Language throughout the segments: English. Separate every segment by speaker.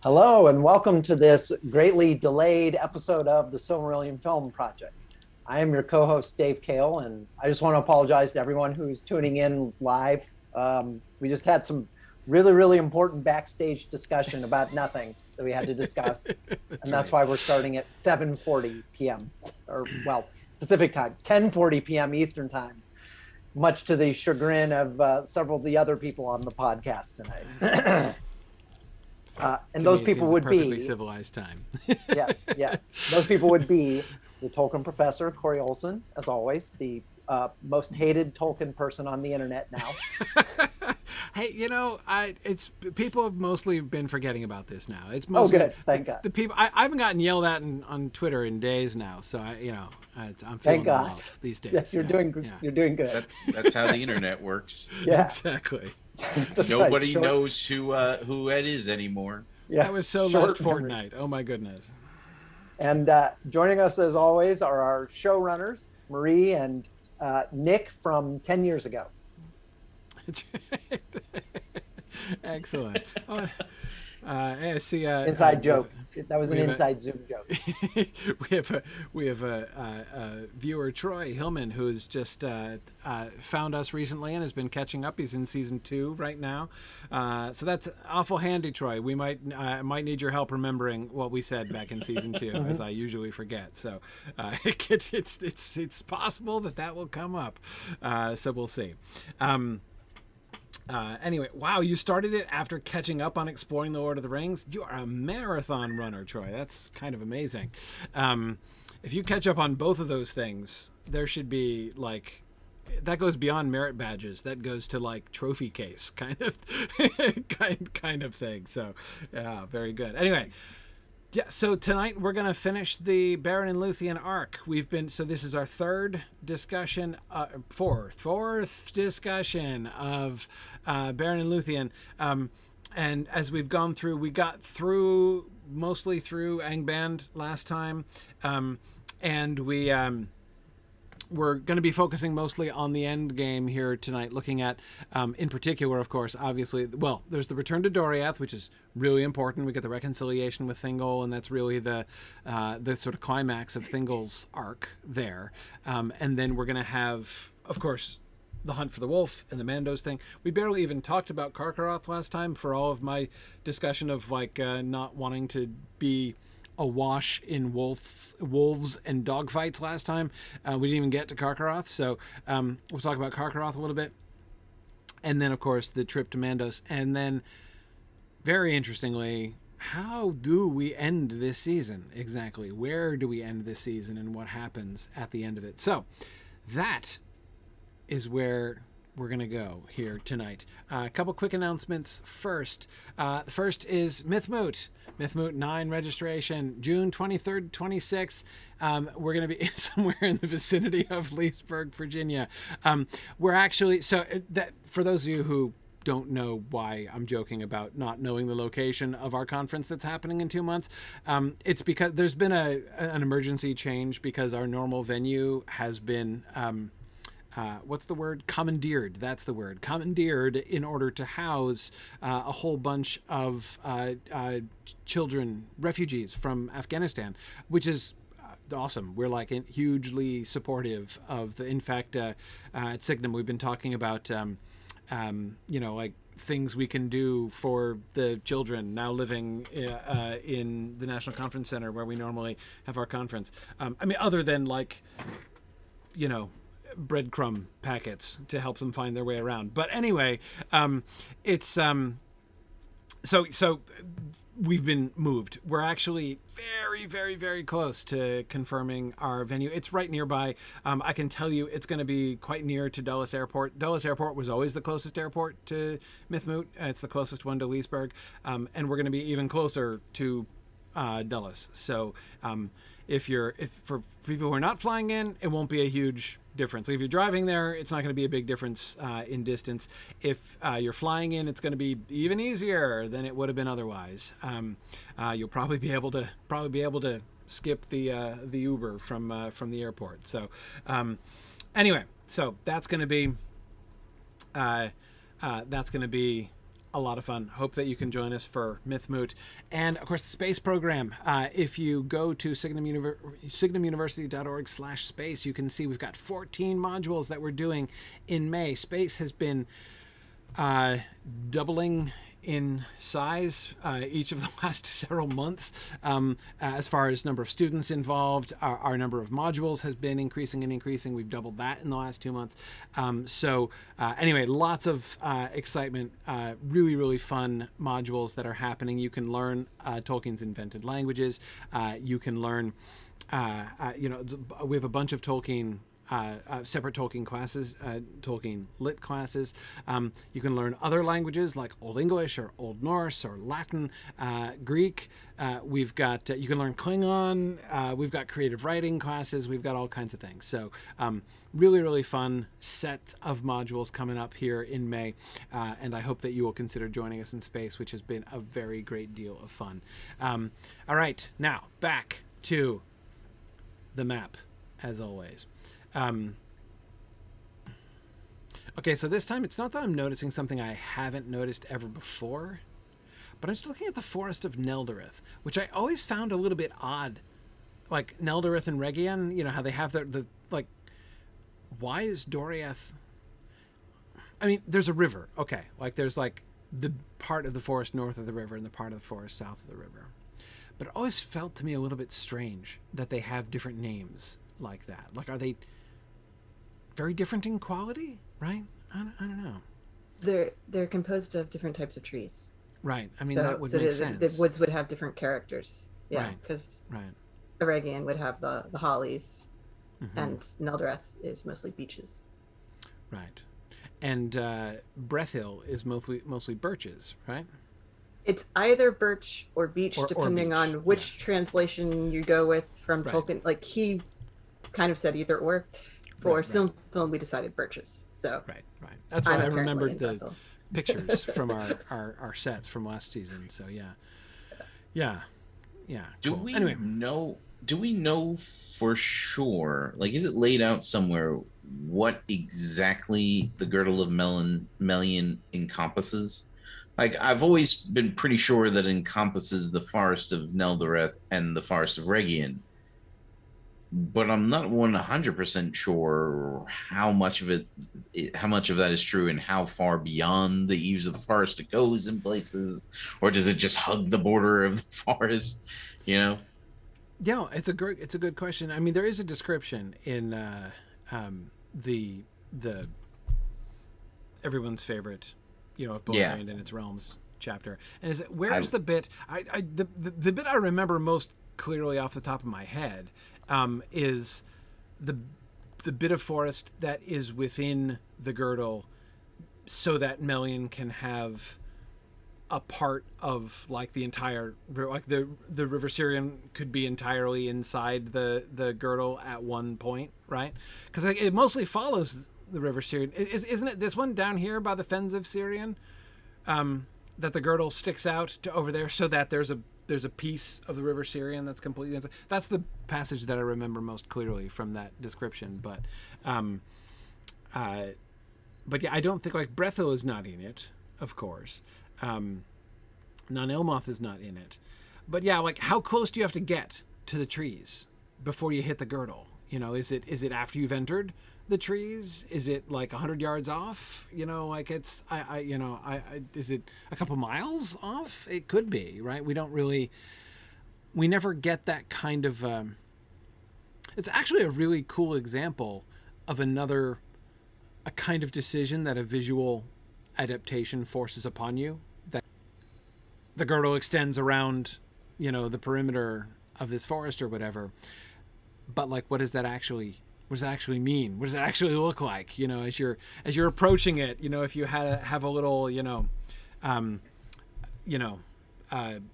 Speaker 1: Hello, and welcome to this greatly delayed episode of the Silmarillion Film Project. I am your co-host, Dave Kale, and I just want to apologize to everyone who's tuning in live. We just had some really important backstage discussion about nothing that we had to discuss, and that's why we're starting at 7:40 p.m. or, well, Pacific time, 10:40 p.m. Eastern time, much to the chagrin of several of the other people on the podcast tonight. And those people would be
Speaker 2: perfectly civilized time.
Speaker 1: yes. Those people would be the Tolkien professor, Corey Olson, as always, the most hated Tolkien person on the internet now.
Speaker 2: Hey, it's people have mostly been forgetting about this now. It's mostly
Speaker 1: good. Thank God.
Speaker 2: The people I haven't gotten yelled at on Twitter in days now, so I'm feeling the love these days.
Speaker 1: Yes, you're doing good.
Speaker 3: That's how the internet works.
Speaker 1: Yeah,
Speaker 2: exactly.
Speaker 3: Nobody knows who Ed is anymore.
Speaker 2: Yeah, that was so last fortnight. Oh my goodness.
Speaker 1: And joining us as always are our showrunners, Marie and Nick from 10 years ago.
Speaker 2: Excellent. I see.
Speaker 1: Inside joke. That was an inside Zoom joke.
Speaker 2: we have a viewer, Troy Hillman, who's just found us recently and has been catching up. He's in season 2 right now, so that's awful handy, Troy. We might need your help remembering what we said back in season 2, as I usually forget. So it's possible that will come up. So we'll see. Anyway, wow, you started it after catching up on exploring the Lord of the Rings. You are a marathon runner, Troy. That's kind of amazing. If you catch up on both of those things, there should be that goes beyond merit badges. That goes to trophy case kind of kind of thing. So yeah, very good. Anyway. Yeah, so tonight we're going to finish the Beren and Luthien arc. This is our third discussion, fourth discussion of Beren and Luthien. And as we've gone through, we got mostly through Angband last time. And we're going to be focusing mostly on the end game here tonight, looking at, in particular, of course, obviously, well, there's the return to Doriath, which is really important. We get the reconciliation with Thingol, and that's really the sort of climax of Thingol's arc there. And then we're going to have, of course, the hunt for the wolf and the Mandos thing. We barely even talked about Karkaroth last time for all of my discussion of not wanting to be awash in wolves and dogfights last time. We didn't even get to Karkaroth, so we'll talk about Karkaroth a little bit. And then, of course, the trip to Mandos. And then, very interestingly, how do we end this season exactly? Where do we end this season and what happens at the end of it? So that is where we're going to go here tonight. A couple quick announcements first. The first is Mythmoot 9 registration, June 23rd, 26th. We're going to be somewhere in the vicinity of Leesburg, Virginia. We're actually, so that for those of you who don't know why I'm joking about not knowing the location of our conference that's happening in 2 months, it's because there's been an emergency change because our normal venue has been what's the word? Commandeered. That's the word. Commandeered in order to house a whole bunch of children, refugees from Afghanistan, which is awesome. We're hugely supportive of the. In fact, at Signum, we've been talking about, things we can do for the children now living in the National Conference Center where we normally have our conference. Other than breadcrumb packets to help them find their way around. But anyway, it's so we've been moved. We're actually very close to confirming our venue. It's right nearby. I can tell you it's going to be quite near to Dulles Airport. Dulles Airport was always the closest airport to Mythmoot. It's the closest one to Leesburg. And we're going to be even closer to Dulles. So if for people who are not flying in, it won't be a huge difference. If you're driving there, it's not going to be a big difference in distance. If you're flying in, it's going to be even easier than it would have been otherwise. You'll probably be able to skip the Uber from the airport. So anyway, so that's going to be a lot of fun. Hope that you can join us for Mythmoot. And, of course, the space program. If you go to signumuniversity.org/space, you can see we've got 14 modules that we're doing in May. Space has been doubling in size each of the last several months. As far as number of students involved, our number of modules has been increasing and increasing. We've doubled that in the last 2 months. Anyway, lots of excitement, really, really fun modules that are happening. You can learn Tolkien's invented languages. You can learn, we have a bunch of Tolkien separate Tolkien classes, Tolkien lit classes. You can learn other languages like Old English or Old Norse or Latin, Greek. We've got, you can learn Klingon. We've got creative writing classes. We've got all kinds of things. So really, really fun set of modules coming up here in May. And I hope that you will consider joining us in space, which has been a very great deal of fun. All right, now back to the map, as always. Okay, so this time it's not that I'm noticing something I haven't noticed ever before, but I'm just looking at the Forest of Neldareth, which I always found a little bit odd. Like Neldareth and Rhegion, you know, how they have the like, why is Doriath... I mean, there's a river, okay. Like, there's like the part of the forest north of the river and the part of the forest south of the river. But it always felt to me a little bit strange that they have different names like that. Like, are they very different in quality, right? I don't know.
Speaker 4: They're composed of different types of trees.
Speaker 2: Right. I mean, that would make sense.
Speaker 4: The woods would have different characters. Yeah, because
Speaker 2: right.
Speaker 4: Eregion would have the hollies, and Neldareth is mostly beeches.
Speaker 2: Right. And Brethil is mostly birches, right?
Speaker 4: It's either birch or beech, depending on which translation you go with from Tolkien. Like, he kind of said either or. For film, we decided birches. So
Speaker 2: right. That's why I remembered the pictures from our sets from last season. So yeah.
Speaker 3: Do
Speaker 2: cool.
Speaker 3: we know for sure? Like, is it laid out somewhere what exactly the Girdle of Melian encompasses? Like, I've always been pretty sure that it encompasses the Forest of Neldareth and the Forest of Rhegion, but I'm not 100% sure how much of that is true and how far beyond the eaves of the forest it goes in places, or does it just hug the border of the forest? You know?
Speaker 2: Yeah, it's a good question. I mean, there is a description in the everyone's favorite, of Beleriand and its realms chapter. And is it where's the bit the bit I remember most clearly off the top of my head is the bit of forest that is within the girdle, so that Melian can have a part of like the entire, like the River Sirion could be entirely inside the girdle at one point, right? Because it mostly follows the River Sirion. Isn't it this one down here by the Fens of Sirion, that the girdle sticks out to over there, so that there's a piece of the River Sirion that's completely inside? That's the passage that I remember most clearly from that description. But yeah, I don't think, like, Brethil is not in it, of course. Non-Elmoth is not in it. But yeah, like, how close do you have to get to the trees before you hit the girdle? Is it after you've entered the trees? Is it like 100 yards off? Like, it's is it a couple miles off? It could be, right? We never get that kind of it's actually a really cool example of a kind of decision that a visual adaptation forces upon you, that the girdle extends around, the perimeter of this forest or whatever. But, like, what does that actually mean? What does that actually look like? As you're approaching it, if you have a little,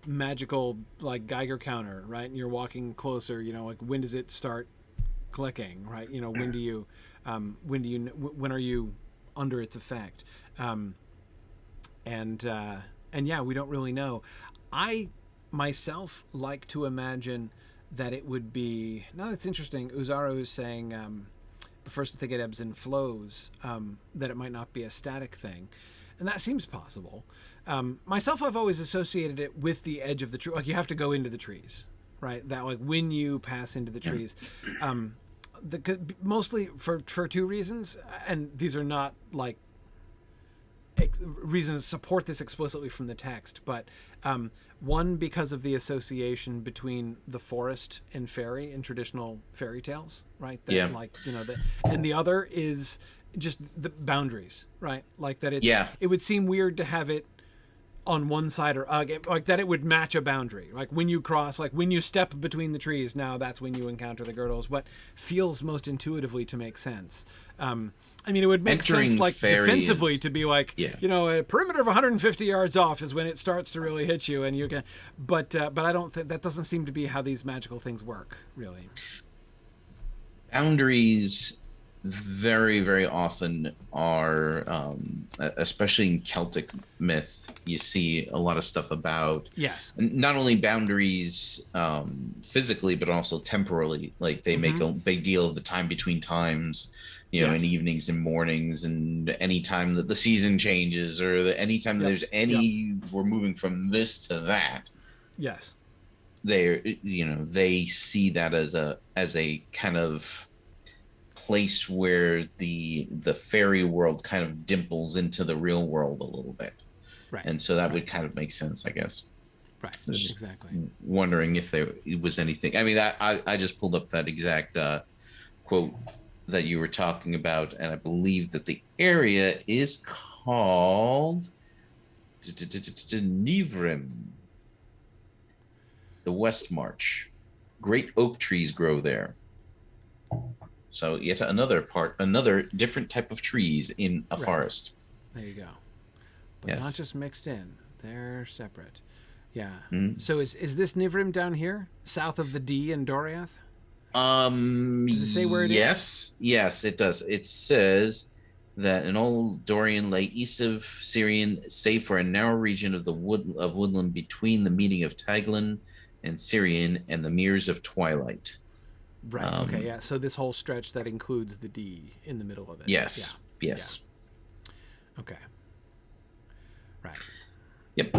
Speaker 2: magical, like, Geiger counter, right? And you're walking closer, like, when does it start clicking, right? When are you under its effect? And yeah, we don't really know. I myself like to imagine that it would be, now that's interesting, Uzaro is saying, prefers to think it ebbs and flows, that it might not be a static thing. And that seems possible. Myself, I've always associated it with the edge of the tree. Like you have to go into the trees, right? That like when you pass into the trees, mostly for two reasons, and these are not like reasons to support this explicitly from the text, but one, because of the association between the forest and fairy in traditional fairy tales, right? That, like, you know, and the other is just the boundaries, right? Like that it would seem weird to have it on one side or like that it would match a boundary. Like when you cross, like when you step between the trees, now that's when you encounter the girdles. What feels most intuitively to make sense. I mean, it would make sense like defensively to be like, you know, a perimeter of 150 yards off is when it starts to really hit you, and you can. But I don't think that doesn't seem to be how these magical things work, really.
Speaker 3: Boundaries very, very often are, especially in Celtic myth, you see a lot of stuff about not only boundaries physically, but also temporally. Like they make a big deal of the time between times, you know, in evenings and mornings, and any time that the season changes, or any time that there's any, we're moving from this to that.
Speaker 2: Yes.
Speaker 3: They see that as a kind of place where the fairy world kind of dimples into the real world a little bit. Right. And so that would kind of make sense, I guess.
Speaker 2: Right. Exactly.
Speaker 3: Wondering if there was anything. I mean, I just pulled up that exact quote that you were talking about, and I believe that the area is called Nivrim, the West March. Great oak trees grow there. So yet another different type of trees in a forest.
Speaker 2: There you go. But not just mixed in. They're separate. Yeah.
Speaker 3: Mm-hmm.
Speaker 2: So is this Nivrim down here, south of the D in Doriath? Does it say where it is?
Speaker 3: Yes, it does. It says that an old Dorian lay east of Syrian, save for a narrow region of woodland between the meeting of Taglin and Syrian and the Meres of Twilight.
Speaker 2: Right. Okay. Yeah. So this whole stretch that includes the D in the middle of it.
Speaker 3: Yes.
Speaker 2: Yeah.
Speaker 3: Yes.
Speaker 2: Yeah. Okay. Right.
Speaker 3: Yep.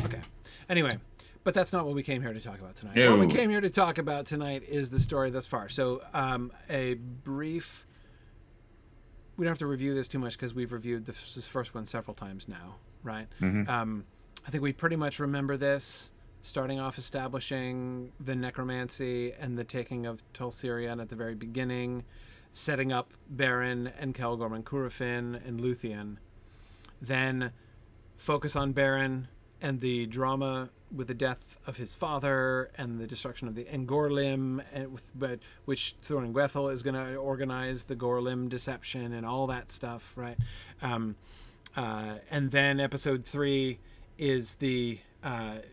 Speaker 2: Okay. Anyway, but that's not what we came here to talk about tonight.
Speaker 3: No.
Speaker 2: What we came here to talk about tonight is the story thus far. So, a brief. We don't have to review this too much because we've reviewed this first one several times now, right?
Speaker 3: Mm-hmm.
Speaker 2: I think we pretty much remember this. Starting off establishing the necromancy and the taking of Tol Sirion at the very beginning, setting up Beren and Celgorm and Curufin and Luthien. Then focus on Beren and the drama with the death of his father and the destruction of the Gorlim, which Thorin Gwethel is going to organize the Gorlim deception and all that stuff, right? And then episode 3 is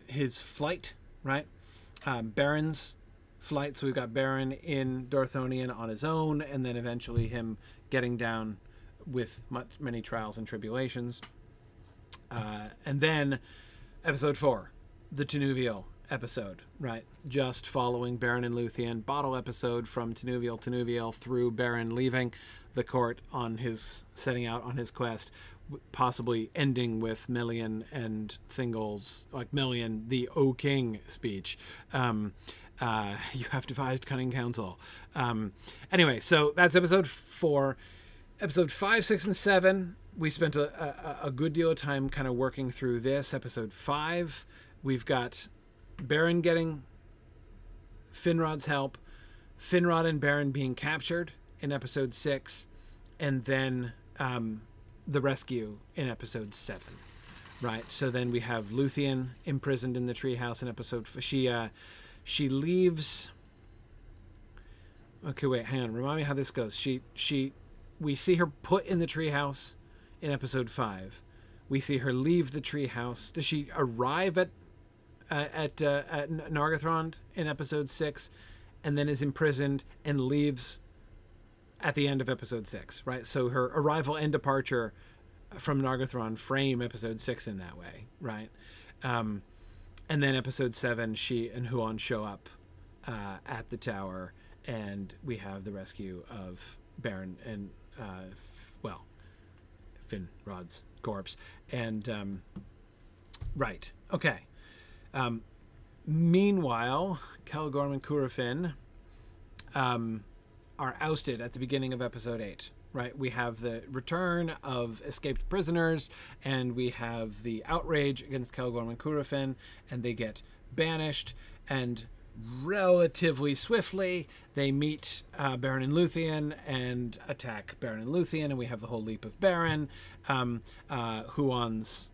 Speaker 2: his flight, right? Beren's flight. So we've got Beren in Dorthonion on his own, and then eventually him getting down with many trials and tribulations. And then episode 4, the Tenuvial episode, right? Just following Beren and Luthien, bottle episode from Tenuvial through Beren leaving the court setting out on his quest, possibly ending with Melian and Thingol's, like Melian, the O King speech. You have devised cunning counsel. Anyway, so that's episode 4. Episode 5, 6, and 7, we spent a good deal of time kind of working through this. Episode 5, we've got Beren getting Finrod's help, Finrod and Beren being captured in episode 6, and then the rescue in episode 7, right? So then we have Luthien imprisoned in the treehouse in episode. She leaves. Okay, wait, hang on. Remind me how this goes. We see her put in the treehouse in episode 5. We see her leave the treehouse. Does she arrive at Nargothrond in episode 6, and then is imprisoned and leaves at the end of episode 6, right? So her arrival and departure from Nargothrond frame episode 6 in that way, right? And then episode 7, she and Huon show up at the tower, and we have the rescue of Beren and Finrod's corpse. And Right. Okay. Meanwhile, Celgorm and Curufin are ousted at the beginning of episode 8. Right, we have the return of escaped prisoners, and we have the outrage against Celgorm and Curufin, and they get banished. And relatively swiftly, they meet Beren and Luthien and attack Beren and Luthien, and we have the whole leap of Beren. Huon's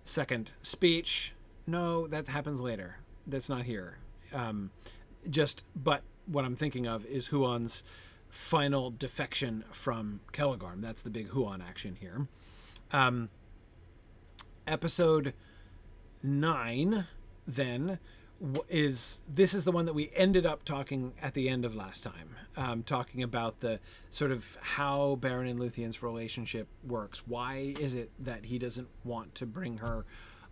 Speaker 2: second speech. No, that happens later. That's not here. But what I'm thinking of is Huon's final defection from Celgorm. That's the big Huon action here. Episode 9 then is the one that we ended up talking at the end of last time, talking about the sort of how Beren and Luthien's relationship works. Why is it that he doesn't want to bring her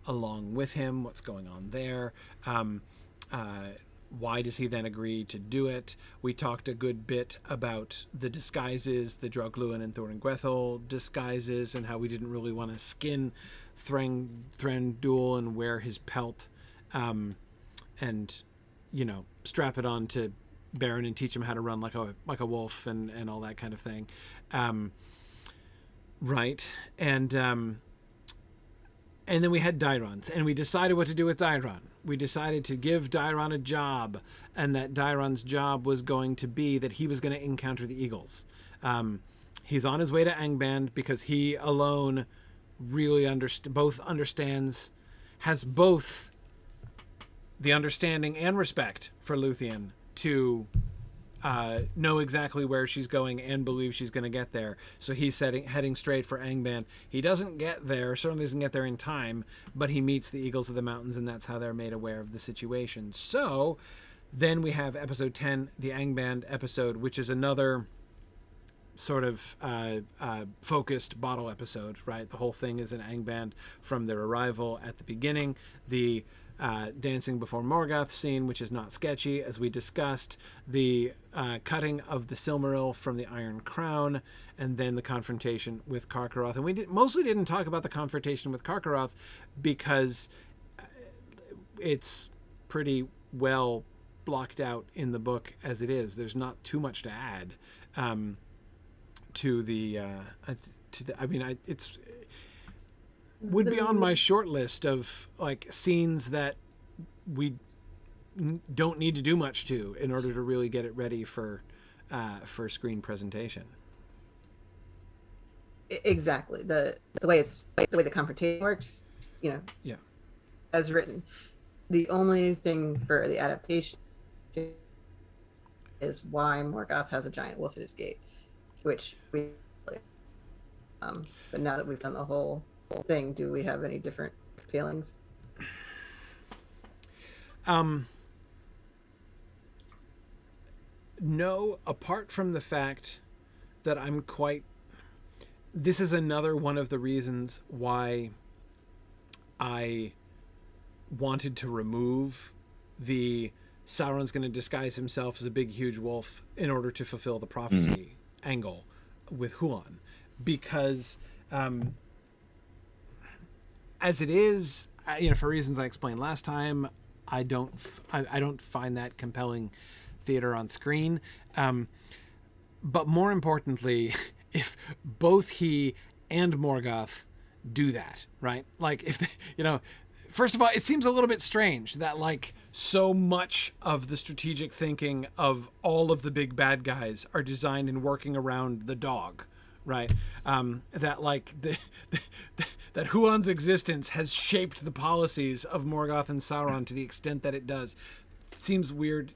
Speaker 2: along with him? What's going on there? Why does he then agree to do it? We talked a good bit about the disguises, the Draugluin and Thorengwethel disguises, and how we didn't really want to skin Thranduil and wear his pelt, and strap it on to Beren and teach him how to run like a wolf and all that kind of thing, right? And then we had Dairons, and we decided what to do with Dairon. We decided to give Dairon a job, and that Dairon's job was going to be that he was going to encounter the Eagles. He's on his way to Angband because he alone really has both the understanding and respect for Luthien to know exactly where she's going and believe she's going to get there. So he's heading straight for Angband. He doesn't get there, certainly doesn't get there in time, but he meets the Eagles of the Mountains, and that's how they're made aware of the situation. So then we have episode 10, the Angband episode, which is another sort of focused bottle episode, right? The whole thing is an Angband from their arrival at the beginning. The dancing before Morgoth scene, which is not sketchy, as we discussed, the cutting of the Silmaril from the Iron Crown, and then the confrontation with Karkaroth. And we mostly didn't talk about the confrontation with Karkaroth because it's pretty well blocked out in the book as it is. There's not too much to add it's would be on my short list of like scenes that we don't need to do much to in order to really get it ready for screen presentation.
Speaker 4: Exactly. The way the confrontation works,
Speaker 2: Yeah.
Speaker 4: as written. The only thing for the adaptation is why Morgoth has a giant wolf at his gate, which we but now that we've done the whole thing, do we have any different feelings?
Speaker 2: No, apart from the fact that this is another one of the reasons why I wanted to remove the Sauron's going to disguise himself as a big huge wolf in order to fulfill the prophecy angle with Huon, because as it is, for reasons I explained last time, I don't find that compelling theater on screen. But more importantly, if both he and Morgoth do that, right? Like if first of all, it seems a little bit strange that like so much of the strategic thinking of all of the big bad guys are designed and working around the dog, right? That like that Huon's existence has shaped the policies of Morgoth and Sauron to the extent that it does. Seems weird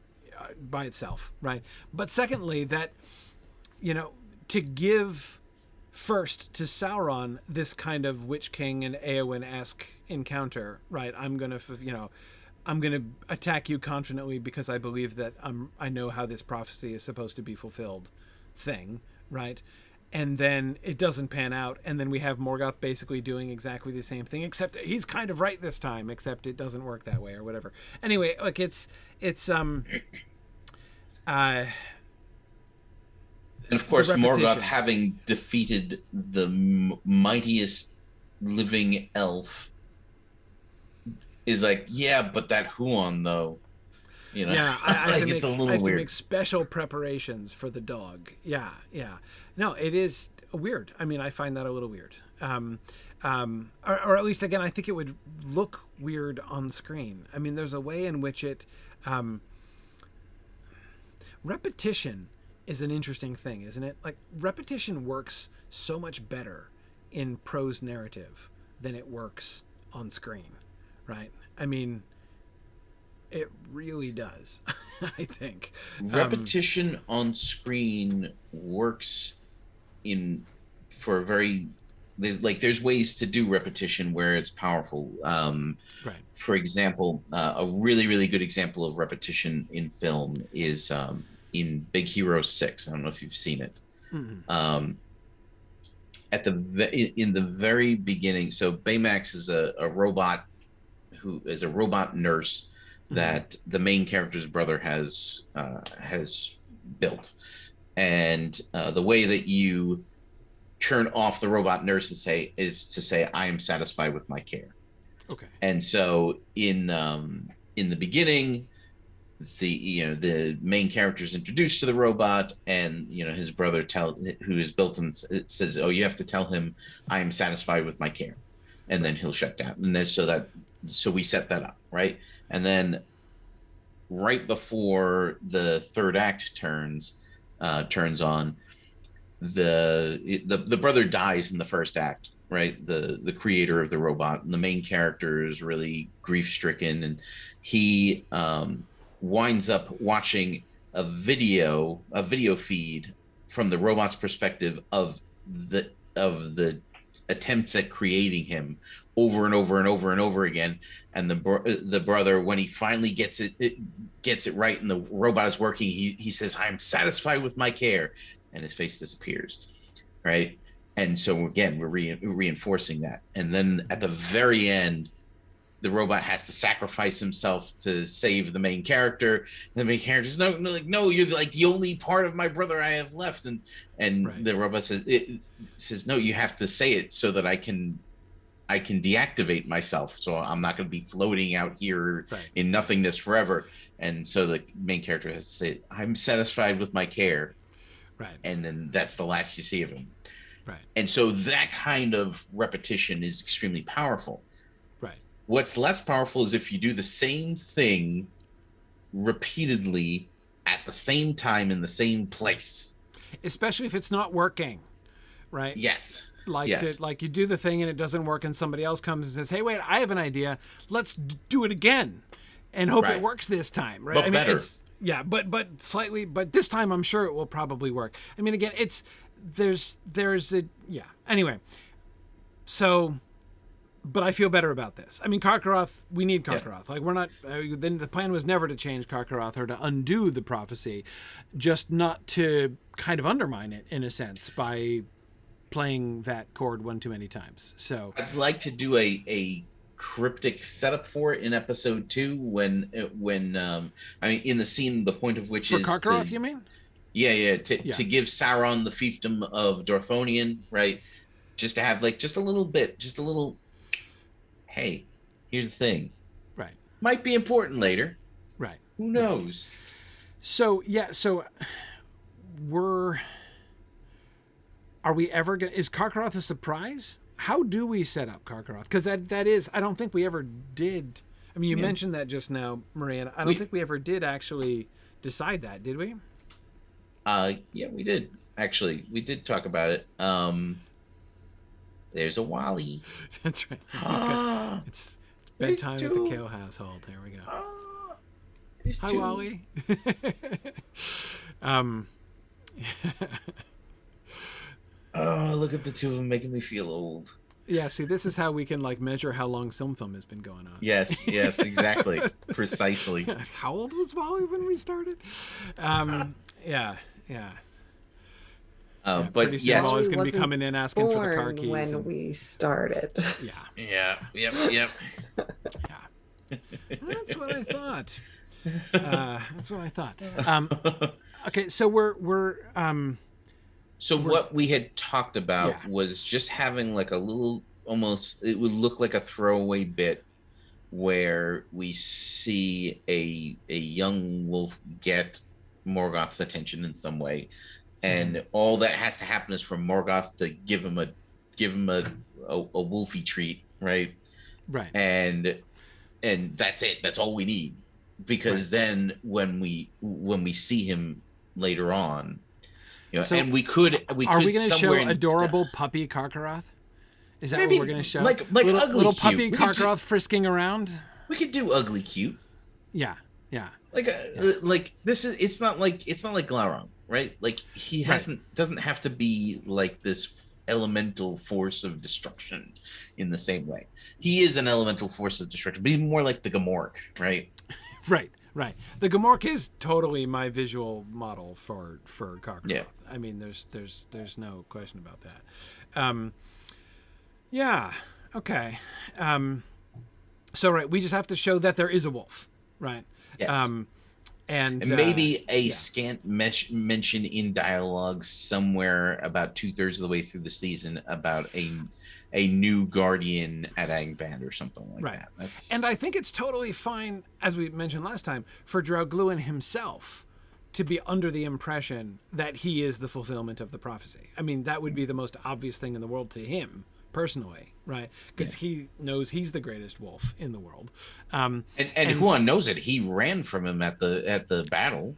Speaker 2: by itself, right? But secondly, that to give first to Sauron this kind of Witch King and Eowyn-esque encounter, right? I'm gonna attack you confidently because I believe that I know how this prophecy is supposed to be fulfilled thing, right? And then it doesn't pan out, and then we have Morgoth basically doing exactly the same thing, except he's kind of right this time, except it doesn't work that way or whatever. Anyway, like it's
Speaker 3: and of course, Morgoth having defeated the mightiest living elf is like, yeah, but that Huon though, you know,
Speaker 2: Yeah, I
Speaker 3: like
Speaker 2: have,
Speaker 3: it's a little
Speaker 2: to
Speaker 3: weird.
Speaker 2: make special preparations for the dog. Yeah, yeah. No, it is weird. I mean, I find that a little weird. Or at least, again, I think it would look weird on screen. I mean, there's a way in which it... repetition is an interesting thing, isn't it? Like, repetition works so much better in prose narrative than it works on screen, right? I mean, it really does. I think
Speaker 3: Repetition on screen works for a very there's ways to do repetition where it's powerful.
Speaker 2: Right.
Speaker 3: For example, a really really good example of repetition in film is in Big Hero 6. I don't know if you've seen it.
Speaker 2: Mm-hmm.
Speaker 3: In the very beginning, so Baymax is a robot who is a robot nurse that the main character's brother has built, and the way that you turn off the robot nurse is to say I am satisfied with my care.
Speaker 2: Okay.
Speaker 3: And so in the beginning, the main character is introduced to the robot, and his brother who is built him says, oh, you have to tell him I am satisfied with my care, and then he'll shut down. And then so we set that up, right? And then right before the third act turns on, the brother dies in the first act, right? The creator of the robot, and the main character is really grief stricken, and he winds up watching a video feed from the robot's perspective of the attempts at creating him over and over and over and over again. And the brother, when he finally gets it right and the robot is working, he says, I'm satisfied with my care, and his face disappears, right? And so again, we're reinforcing that. And then at the very end, the robot has to sacrifice himself to save the main character. And the main character's no, you're like the only part of my brother I have left. And right. The robot says, no, you have to say it so that I can deactivate myself. So I'm not going to be floating out here in nothingness forever. And so the main character has to say, I'm satisfied with my care.
Speaker 2: Right.
Speaker 3: And then that's the last you see of him.
Speaker 2: Right.
Speaker 3: And so that kind of repetition is extremely powerful.
Speaker 2: Right.
Speaker 3: What's less powerful is if you do the same thing repeatedly at the same time in the same place.
Speaker 2: Especially if it's not working, right?
Speaker 3: Yes.
Speaker 2: Like you do the thing and it doesn't work, and somebody else comes and says, hey, wait, I have an idea. Let's do it again and hope it works this time, right?
Speaker 3: But better.
Speaker 2: But slightly, but this time I'm sure it will probably work. I mean, again, anyway. So, but I feel better about this. I mean, Karkaroth, we need Karkaroth. Yeah. Like, we're not, then the plan was never to change Karkaroth or to undo the prophecy, just not to kind of undermine it in a sense by playing that chord one too many times. So
Speaker 3: I'd like to do a cryptic setup for it in episode 2 when I mean, in the scene, the point of which
Speaker 2: for
Speaker 3: is
Speaker 2: Karkaroth, you mean?
Speaker 3: To give Sauron the fiefdom of Dorthonion, right? Just to have just a little, hey, here's the thing.
Speaker 2: Right.
Speaker 3: Might be important later.
Speaker 2: Right.
Speaker 3: Who knows?
Speaker 2: So are we ever going to, is Karkaroth a surprise? How do we set up Karkaroth? Because that is, I don't think we ever did. I mean, you mentioned that just now, Maria. I don't think we ever did actually decide that, did we?
Speaker 3: Yeah, we did. Actually, we did talk about it. There's a Wally.
Speaker 2: That's right. It's bedtime at the Kale household. There we go. Hi, Wally.
Speaker 3: Oh, look at the two of them making me feel old.
Speaker 2: Yeah, see, this is how we can measure how long Film has been going on.
Speaker 3: Yes, exactly. Precisely.
Speaker 2: How old was Wally when we started? Yeah.
Speaker 3: But yes,
Speaker 2: Wally's going to be coming in asking for the car keys
Speaker 4: when we started.
Speaker 3: Yeah. Yep.
Speaker 2: Yeah. That's what I thought. Okay, so we're
Speaker 3: what we had talked about was just having a little, almost, it would look like a throwaway bit where we see a young wolf get Morgoth's attention in some way, and all that has to happen is for Morgoth to give him a wolfy treat, right?
Speaker 2: Right.
Speaker 3: And that's it. That's all we need, because then when we see him later on, so and we could
Speaker 2: are we going to show adorable puppy Karkaroth? Is that what we're going to show?
Speaker 3: Like
Speaker 2: little puppy Karkaroth frisking around.
Speaker 3: We could do ugly cute.
Speaker 2: Yeah.
Speaker 3: Like this is it's not like Glaurung, right? Like he doesn't have to be like this elemental force of destruction in the same way. He is an elemental force of destruction, but he's more like the Gamork, right?
Speaker 2: Right. The Gamork is totally my visual model for Karkaroth.
Speaker 3: Yeah.
Speaker 2: I mean, there's no question about that. Yeah. Okay. So we just have to show that there is a wolf, right?
Speaker 3: Yes. And maybe a scant mention in dialogue somewhere about 2/3 of the way through the season about a new guardian at Angband or something like that.
Speaker 2: And I think it's totally fine, as we mentioned last time, for Draugluin himself to be under the impression that he is the fulfillment of the prophecy. I mean, that would be the most obvious thing in the world to him personally, right? Because he knows he's the greatest wolf in the world. And
Speaker 3: Huan knows it. He ran from him at the battle.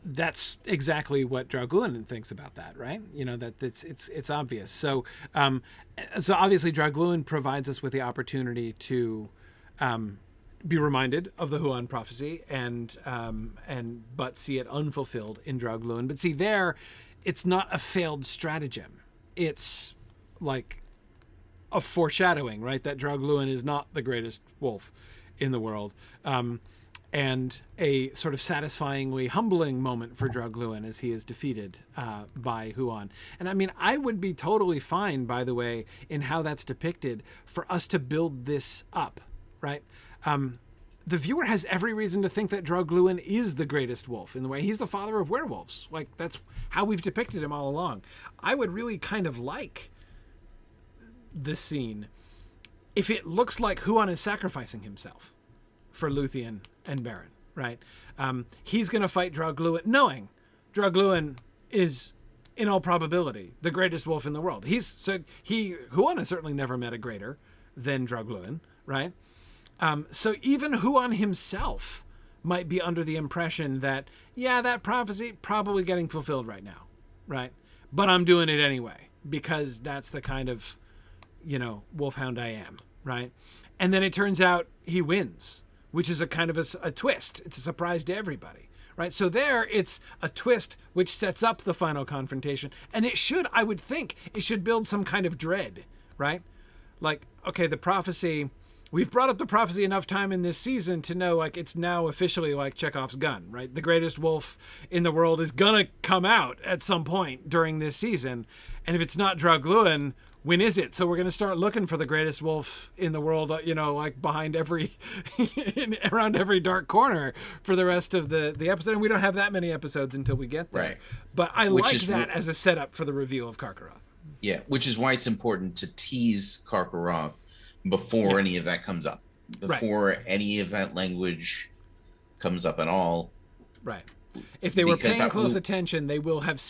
Speaker 2: That's exactly what Draugluin thinks about that, right? That it's obvious. So obviously Draugluin provides us with the opportunity to be reminded of the Huan prophecy but see it unfulfilled in Draugluin. But see, there, it's not a failed stratagem. It's like a foreshadowing, right? That Draugluin is not the greatest wolf in the world. And a sort of satisfyingly humbling moment for Draugluin as he is defeated by Huan. And I mean, I would be totally fine, by the way, in how that's depicted for us to build this up, right? The viewer has every reason to think that Draugluin is the greatest wolf in the way he's the father of werewolves. Like, that's how we've depicted him all along. I would really kind of like this scene if it looks like Huan is sacrificing himself for Luthien and Beren, right? He's going to fight Draugluin, knowing Draugluin is, in all probability, the greatest wolf in the world. Huan has certainly never met a greater than Draugluin, right? So even Huan himself might be under the impression that, that prophecy probably getting fulfilled right now, right? But I'm doing it anyway because that's the kind of, wolfhound I am, right? And then it turns out he wins, which is a kind of a twist. It's a surprise to everybody, right? So there, it's a twist which sets up the final confrontation. And I would think, it should build some kind of dread, right? Like, okay, the prophecy, we've brought up the prophecy enough time in this season to know, like, it's now officially like Chekhov's gun, right? The greatest wolf in the world is gonna come out at some point during this season. And if it's not Draugluin, when is it? So we're going to start looking for the greatest wolf in the world, like behind around every dark corner for the rest of the episode. And we don't have that many episodes until we get there. Right. But I like that as a setup for the reveal of Karkaroth.
Speaker 3: Yeah, which is why it's important to tease Karkaroth before any of that comes up. Before any of that language comes up at all. Right.
Speaker 2: If they were paying close attention, they will have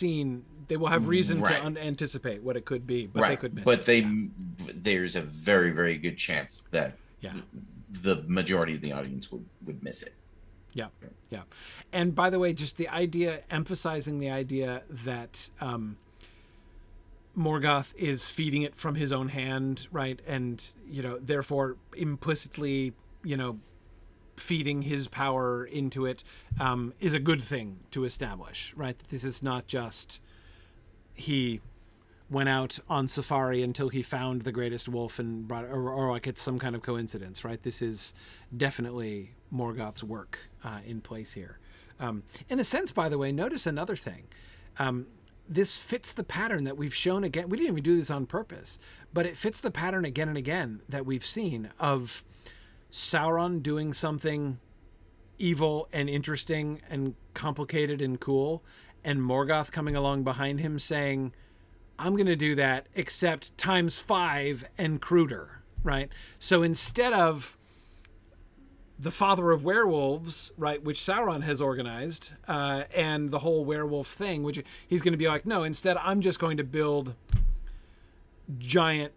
Speaker 2: reason to anticipate what it could be, but they could miss it.
Speaker 3: There's a very, very good chance that the majority of the audience would miss it.
Speaker 2: Yeah. And by the way, just emphasizing the idea that Morgoth is feeding it from his own hand, right? And, therefore implicitly, feeding his power into it is a good thing to establish, right? This is not just he went out on safari until he found the greatest wolf and brought, or like it's some kind of coincidence, right? This is definitely Morgoth's work in place here. In a sense, by the way, notice another thing. This fits the pattern that we've shown again. We didn't even do this on purpose, but it fits the pattern again and again that we've seen of Sauron doing something evil and interesting and complicated and cool, and Morgoth coming along behind him saying, I'm going to do that, except times 5 and cruder, right? So instead of the father of werewolves, right, which Sauron has organized, and the whole werewolf thing, which he's going to be like, no, instead I'm just going to build giant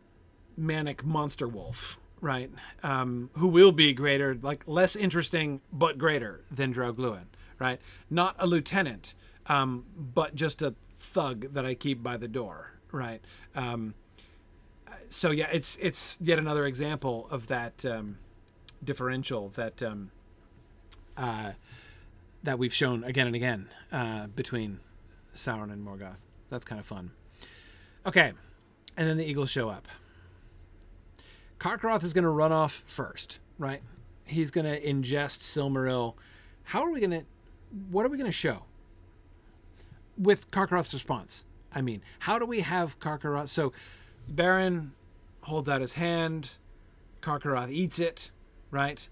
Speaker 2: manic monster wolf, right, who will be greater, like less interesting but greater than Draugluin, right? Not a lieutenant, but just a thug that I keep by the door, right? So yeah, it's yet another example of that differential that that we've shown again and again between Sauron and Morgoth. That's kind of fun. Okay, and then the Eagles show up. Karkaroth is going to run off first, right? He's going to ingest Silmaril. What are we going to show with Karkaroth's response? I mean, how do we have Karkaroth? So Beren holds out his hand. Karkaroth eats it, right?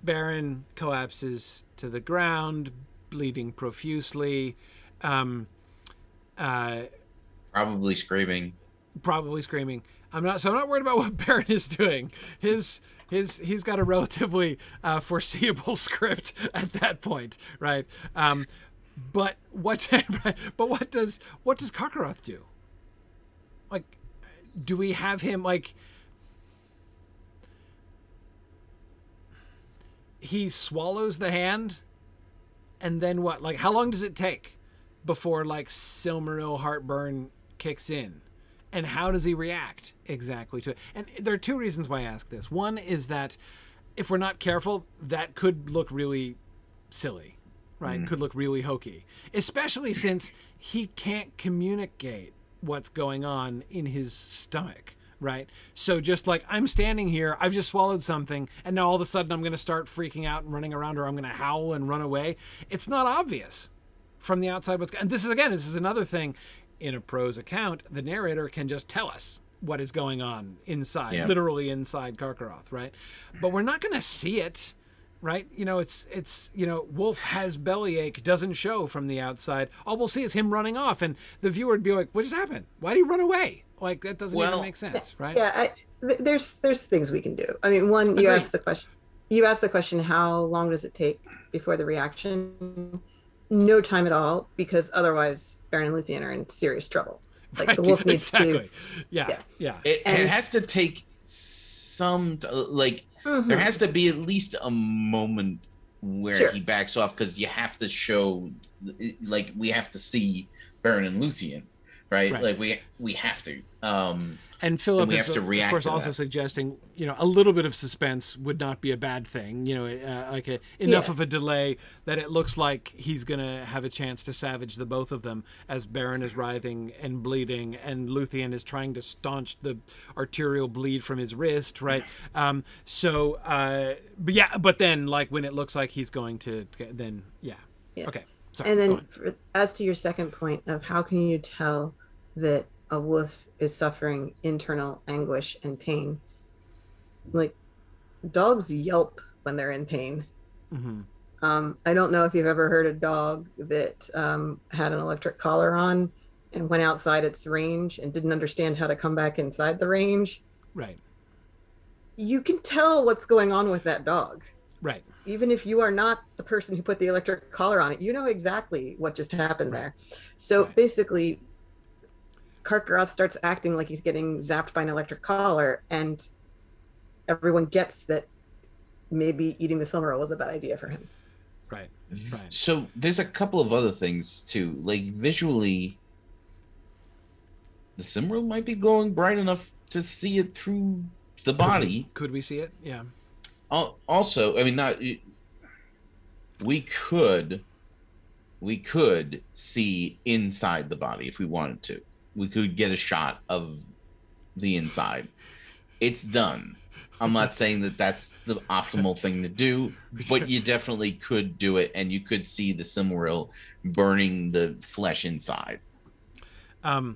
Speaker 2: Beren collapses to the ground, bleeding profusely.
Speaker 3: Probably screaming. I'm not worried about what Beren is doing. He's got a relatively foreseeable script at that point, right? But what does Karkaroth do? Like, do we have him like he swallows the hand and then what? Like, how long does it take before like Silmaril heartburn kicks in? And how does he react exactly to it? And there are two reasons why I ask this. One is that if we're not careful, that could look really silly, right? Could look really hokey, especially since he can't communicate what's going on in his stomach, right? So just like, I'm standing here, I've just swallowed something, and now all of a sudden I'm going to start freaking out and running around, or I'm going to howl and run away. It's not obvious from the outside and this is another thing. In a prose account, the narrator can just tell us what is going on inside, literally inside Karkaroth, right? But we're not going to see it, right? It's Wolf has bellyache, doesn't show from the outside. All we'll see is him running off, and the viewer would be like, what just happened? Why did he run away? Like, that doesn't even make sense, right?
Speaker 4: Yeah, there's things we can do. I mean, one, you asked the question, how long does it take before the reaction? No time at all, because otherwise Beren and Luthien are in serious trouble. Like, the wolf needs to.
Speaker 2: Yeah.
Speaker 3: It has to take some, there has to be at least a moment where he backs off, because you have to show, like, we have to see Beren and Luthien, right? Like, we have to.
Speaker 2: And Philip is, of course, also suggesting, a little bit of suspense would not be a bad thing. Enough of a delay that it looks like he's going to have a chance to savage the both of them as Beren is writhing and bleeding, and Luthien is trying to staunch the arterial bleed from his wrist, right? But then, like, when it looks like he's going to, then, okay. Sorry.
Speaker 4: And then, as to your second point of how can you tell that a wolf is suffering internal anguish and pain, like, dogs yelp when they're in pain. I don't know if you've ever heard a dog that had an electric collar on and went outside its range and didn't understand how to come back inside the range.
Speaker 2: Right.
Speaker 4: You can tell what's going on with that dog.
Speaker 2: Right.
Speaker 4: Even if you are not the person who put the electric collar on it, you know exactly what just happened there. So basically, Karkaroth starts acting like he's getting zapped by an electric collar, and everyone gets that maybe eating the Silmaril was a bad idea for him.
Speaker 2: Right.
Speaker 3: So there's a couple of other things too. Like, visually, the Silmaril might be glowing bright enough to see it through the body.
Speaker 2: Could we see it? Yeah.
Speaker 3: Also, I mean, we could see inside the body if we wanted to. We could get a shot of the inside. It's done. I'm not saying that that's the optimal thing to do, but you definitely could do it, and you could see the Silmaril burning the flesh inside.
Speaker 2: I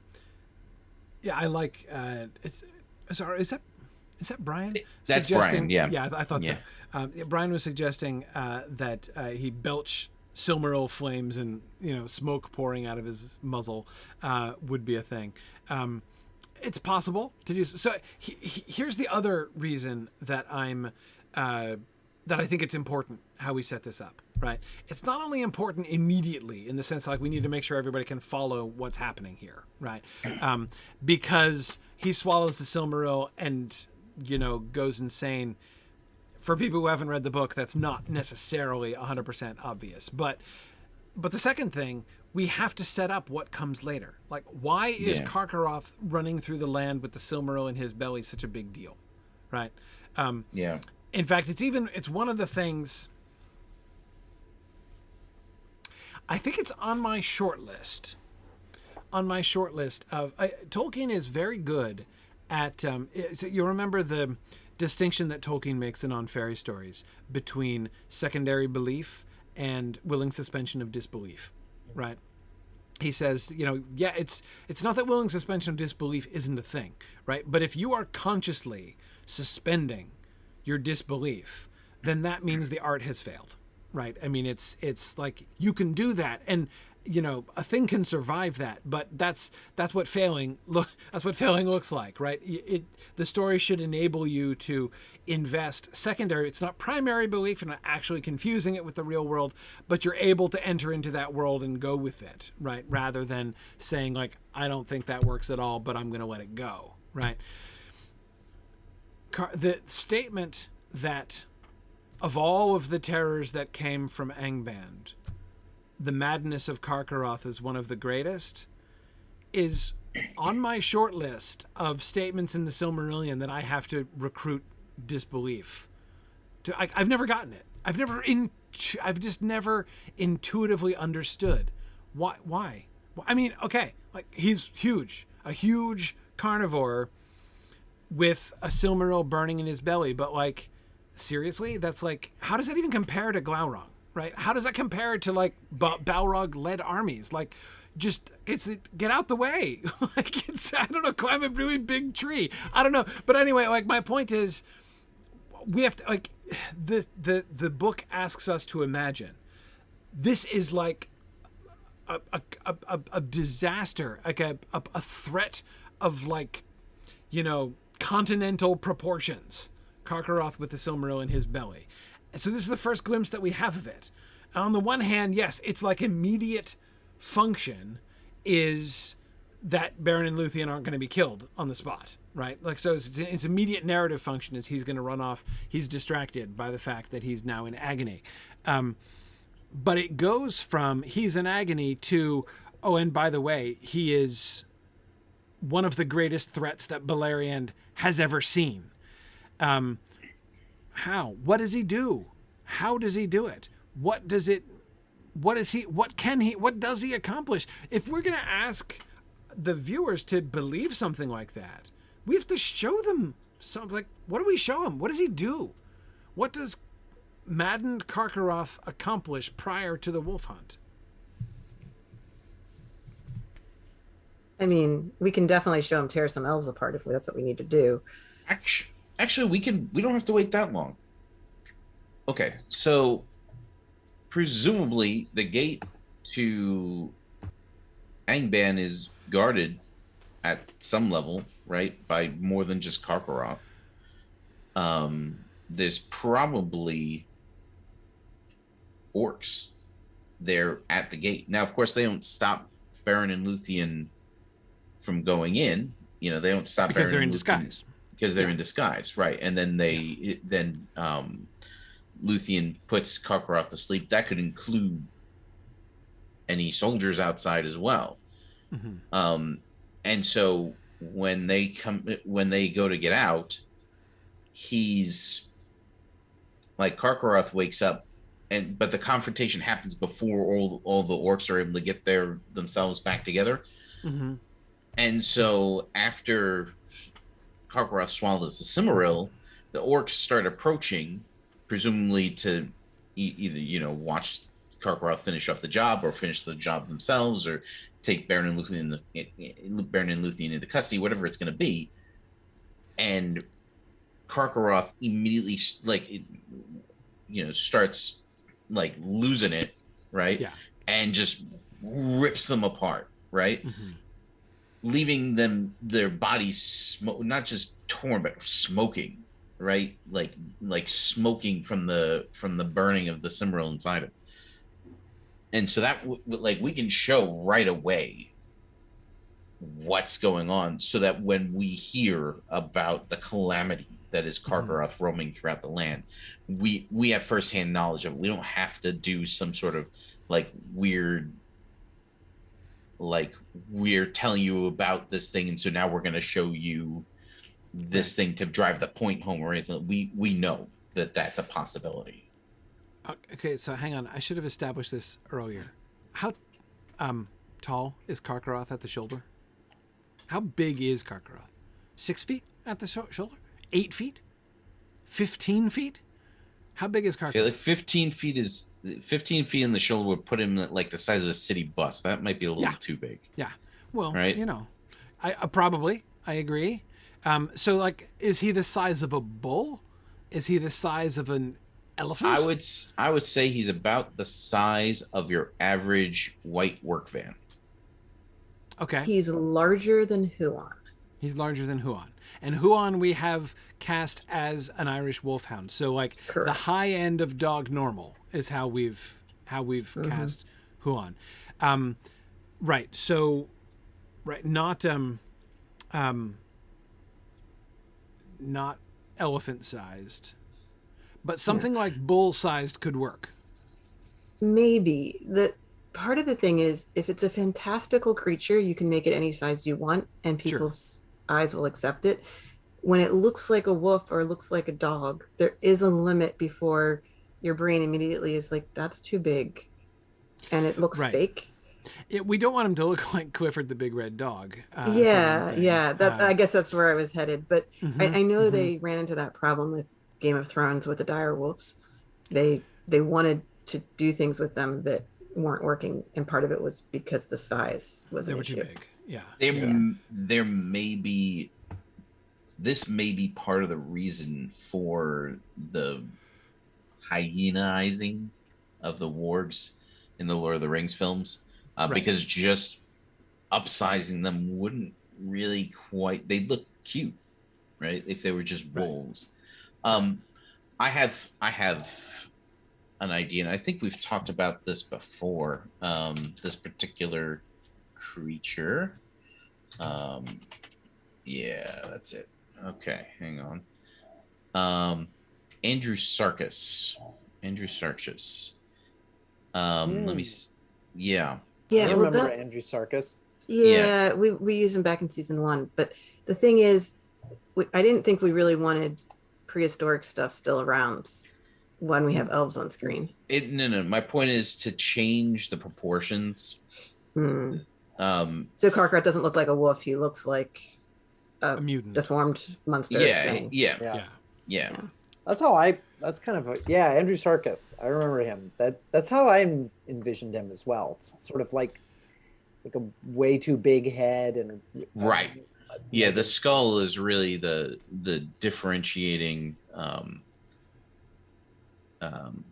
Speaker 2: like. Is that Brian?
Speaker 3: That's Brian. Yeah.
Speaker 2: Yeah, I thought so. Brian was suggesting that he belch Silmaril flames and smoke pouring out of his muzzle would be a thing. It's possible to do so. Here's the other reason that that I think it's important how we set this up, right? It's not only important immediately in the sense like we need to make sure everybody can follow what's happening here, right? Because he swallows the Silmaril and, goes insane. For people who haven't read the book, that's not necessarily 100% obvious. But the second thing, we have to set up what comes later. Like, why is Karkaroth running through the land with the Silmaril in his belly such a big deal, right? In fact, it's one of the things. I think it's on my short list. On my short list of Tolkien is very good at. So you remember the distinction that Tolkien makes in On Fairy Stories between secondary belief and willing suspension of disbelief, right? He says, it's not that willing suspension of disbelief isn't a thing, right? But if you are consciously suspending your disbelief, then that means the art has failed, right? I mean, it's like you can do that, and a thing can survive that, but that's what failing looks like, right? The story should enable you to invest secondary. It's not primary belief. You're not actually confusing it with the real world, but you're able to enter into that world and go with it, right? Rather than saying like, I don't think that works at all, but I'm going to let it go, right? The statement that of all of the terrors that came from Angband, the madness of Karkaroth is one of the greatest, is on my short list of statements in the Silmarillion that I have to recruit disbelief. I've never gotten it. I've just never intuitively understood why. I mean, okay, like he's huge, a huge carnivore with a Silmaril burning in his belly, but like seriously, that's like, how does that even compare to Glaurung? Right? How does that compare to like Balrog-led armies? Like, get out the way. Like I don't know, climb a really big tree. I don't know. But anyway, like my point is, we have to like the book asks us to imagine. This is like a disaster, like a threat of like, continental proportions. Karkaroth with the Silmaril in his belly. So this is the first glimpse that we have of it. On the one hand, yes, it's like immediate function is that Beren and Luthien aren't going to be killed on the spot, right? Like, so its immediate narrative function is he's going to run off. He's distracted by the fact that he's now in agony. But it goes from he's in agony to, oh, and by the way, he is one of the greatest threats that Beleriand has ever seen. How? What does he do? How does he do it? What does he accomplish? If we're going to ask the viewers to believe something like that, we have to show them something. Like, what do we show him? What does he do? What does maddened Karkaroth accomplish prior to the wolf hunt?
Speaker 4: I mean, we can definitely show him tear some elves apart if that's what we need to do.
Speaker 3: Actually, we don't have to wait that long. Okay, so presumably the gate to Angband is guarded at some level, right? By more than just Karkaroth. There's probably orcs there at the gate. Now, of course, they don't stop Beren and Luthien from going in. They don't stop
Speaker 2: because
Speaker 3: Beren
Speaker 2: they're
Speaker 3: and
Speaker 2: in disguise.
Speaker 3: Because they're in disguise, right? And then Luthien puts Karkaroth to sleep. That could include any soldiers outside as well. Mm-hmm. And so when they go to get out, he's like, Karkaroth wakes up, but the confrontation happens before all the orcs are able to get themselves back together. Mm-hmm. And so after Karkaroth swallows the Silmaril, the orcs start approaching, presumably to either watch Karkaroth finish off the job, or finish the job themselves, or take Beren and Luthien into custody, whatever it's going to be. And Karkaroth immediately starts like losing it, right?
Speaker 2: Yeah.
Speaker 3: And just rips them apart, right? Mm-hmm. leaving them their bodies not just torn but smoking, right? Like smoking from the burning of the Silmaril inside it. And so that like we can show right away what's going on, so that when we hear about the calamity that is Karkaroth roaming throughout the land, we have firsthand knowledge of it. We don't have to do some sort of like weird, like we're telling you about this thing, and so now we're going to show you this thing to drive the point home or anything. We know that that's a possibility.
Speaker 2: Okay, so hang on. I should have established this earlier. How tall is Karkaroth at the shoulder? How big is Karkaroth? 6 feet at the shoulder? 8 feet? 15 feet? How big is Karkaroth?
Speaker 3: Like 15 feet in the shoulder would put him like the size of a city bus. That might be a little too big.
Speaker 2: Yeah. Well,
Speaker 3: right?
Speaker 2: You know, I probably, I agree. So like, is he the size of a bull? Is he the size of an elephant?
Speaker 3: I would say he's about the size of your average white work van.
Speaker 2: Okay.
Speaker 4: He's larger than Huon.
Speaker 2: He's larger than Huon. And Huon we have cast as an Irish wolfhound. So like
Speaker 4: Correct.
Speaker 2: The high end of dog normal is how we've cast Huon. Right. So not elephant sized, but something like bull sized could work.
Speaker 4: Maybe. The part of the thing is, if it's a fantastical creature, you can make it any size you want and people's eyes will accept it. When it looks like a wolf or looks like a dog, there is a limit before your brain immediately is like, that's too big and it looks fake.
Speaker 2: We don't want him to look like Clifford the Big Red Dog.
Speaker 4: Yeah. I guess that's where I was headed. But I know they ran into that problem with Game of Thrones with the dire wolves. They wanted to do things with them that weren't working, and part of it was because the size was an issue.
Speaker 2: Too big. Yeah.
Speaker 3: There may be, this may be part of the reason for the hyenaizing of the wargs in the Lord of the Rings films, because just upsizing them wouldn't really quite, they'd look cute, right, if they were just wolves. I have an idea, and I think we've talked about this before. This particular creature. Yeah, that's it. Okay, hang on. Andrew Sarkis. Let me. Yeah.
Speaker 1: I remember Andrew Sarkis.
Speaker 4: Yeah, we used him back in season 1, but the thing is, I didn't think we really wanted prehistoric stuff still around when we have elves on screen.
Speaker 3: No. My point is to change the proportions.
Speaker 4: So Karkaroth doesn't look like a wolf. He looks like a mutant, deformed monster.
Speaker 3: Yeah.
Speaker 1: That's kind of Andrew Sarkis. I remember him. That's how I envisioned him as well. It's sort of like a way too big head and
Speaker 3: the skull is really the differentiating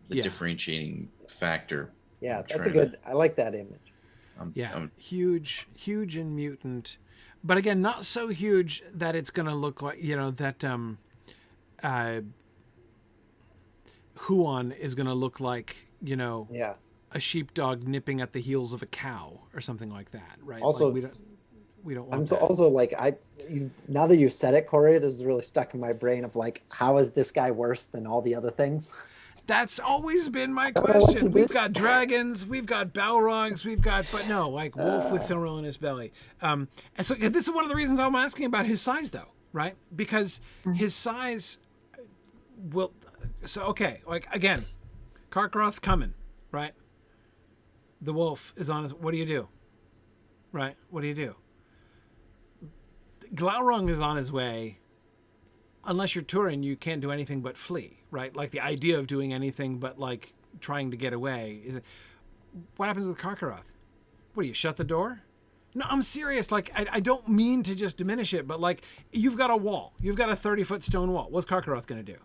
Speaker 3: differentiating factor.
Speaker 1: Yeah, that's a good. I like that image.
Speaker 2: Huge and mutant, but again, not so huge that it's going to look like that. Huon is going to look like a sheepdog nipping at the heels of a cow or something like that, right?
Speaker 1: Also,
Speaker 2: like we don't want that.
Speaker 1: Also like now that you've said it, Corey, this is really stuck in my brain of like, how is this guy worse than all the other things?
Speaker 2: That's always been my question. We've got dragons, we've got Balrogs, but no, like wolf with Silmaril in his belly. And so this is one of the reasons I'm asking about his size, though, right? Because his size will. So okay, like again, Karkaroth's coming, right? The wolf is on his. What do you do? Right? What do you do? Glaurung is on his way. Unless you're Turin, you can't do anything but flee, right? Like the idea of doing anything but like trying to get away is. What happens with Karkaroth? What do you shut the door? No, I'm serious. Like I don't mean to just diminish it, but like you've got a wall. You've got a 30-foot stone wall. What's Karkaroth going to do?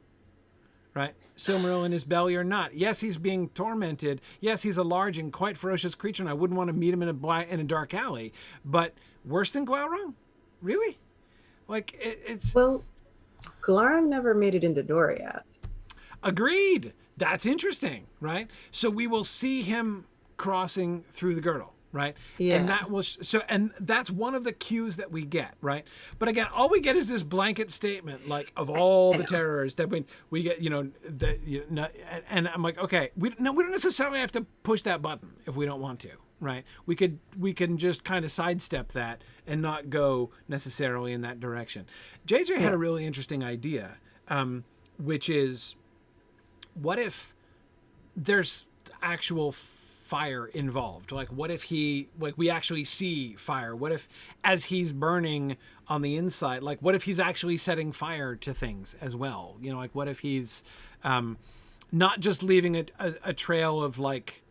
Speaker 2: Right? Silmaril in his belly or not. Yes, he's being tormented. Yes, he's a large and quite ferocious creature, and I wouldn't want to meet him in a dark alley. But Worse than Glaurung? Really? Like, it's...
Speaker 4: Well, Glaurung never made it into Doriath.
Speaker 2: Agreed. That's interesting, right? So we will see him crossing through the girdle, right?
Speaker 4: Yeah.
Speaker 2: And that was and that's one of the cues that we get, right? But again, all we get is this blanket statement, like, of all the terrors that we get, and I'm like, okay, we don't necessarily have to push that button if we don't want to, right? We can just kind of sidestep that and not go necessarily in that direction. JJ had a really interesting idea, which is, what if there's actual fire involved? Like, what if we actually see fire? What if, as he's burning on the inside, like, what if he's actually setting fire to things as well? Like, what if he's not just leaving a trail of, like,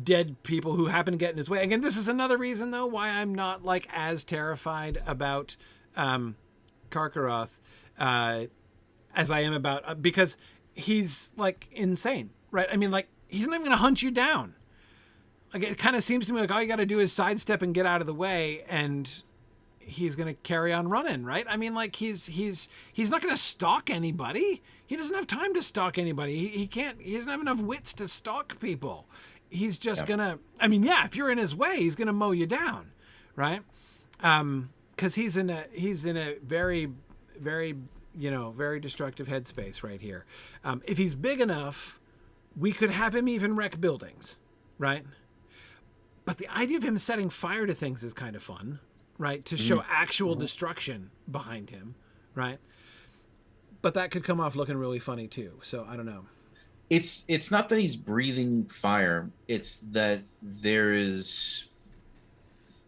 Speaker 2: dead people who happen to get in his way? Again, this is another reason, though, why I'm not, like, as terrified about Karkaroth as I am about, because he's, like, insane, right? I mean, like, he's not even going to hunt you down. Like, it kind of seems to me like all you got to do is sidestep and get out of the way, and he's going to carry on running, right? I mean, like, he's not going to stalk anybody. He doesn't have time to stalk anybody. He doesn't have enough wits to stalk people. He's just gonna, I mean, yeah, if you're in his way, he's gonna mow you down, right? Because he's in a very, very, very destructive headspace right here. If he's big enough, we could have him even wreck buildings, right? But the idea of him setting fire to things is kind of fun, right? To show actual destruction behind him, right? But that could come off looking really funny too. So I don't know.
Speaker 3: It's not that he's breathing fire. It's that there is,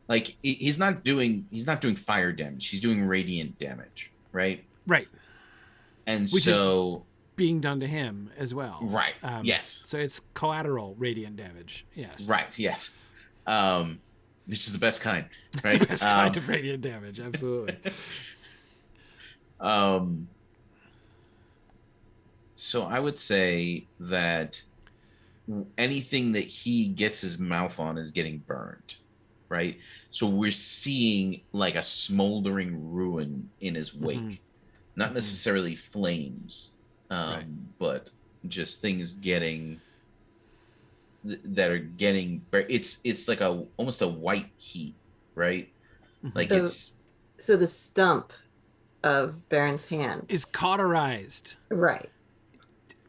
Speaker 3: like, he's not doing fire damage. He's doing radiant damage, right?
Speaker 2: Right.
Speaker 3: And
Speaker 2: which
Speaker 3: so
Speaker 2: is being done to him as well.
Speaker 3: Right. Yes.
Speaker 2: So it's collateral radiant damage. Yes.
Speaker 3: Right. Yes. Which is the best kind, right?
Speaker 2: The best kind of radiant damage. Absolutely.
Speaker 3: So I would say that anything that he gets his mouth on is getting burned, right? So we're seeing, like, a smoldering ruin in his wake, not necessarily flames,
Speaker 2: right,
Speaker 3: but just things that are getting. It's like almost a white heat, right? Like,
Speaker 4: so the stump of Beren's hand
Speaker 2: is cauterized,
Speaker 4: right,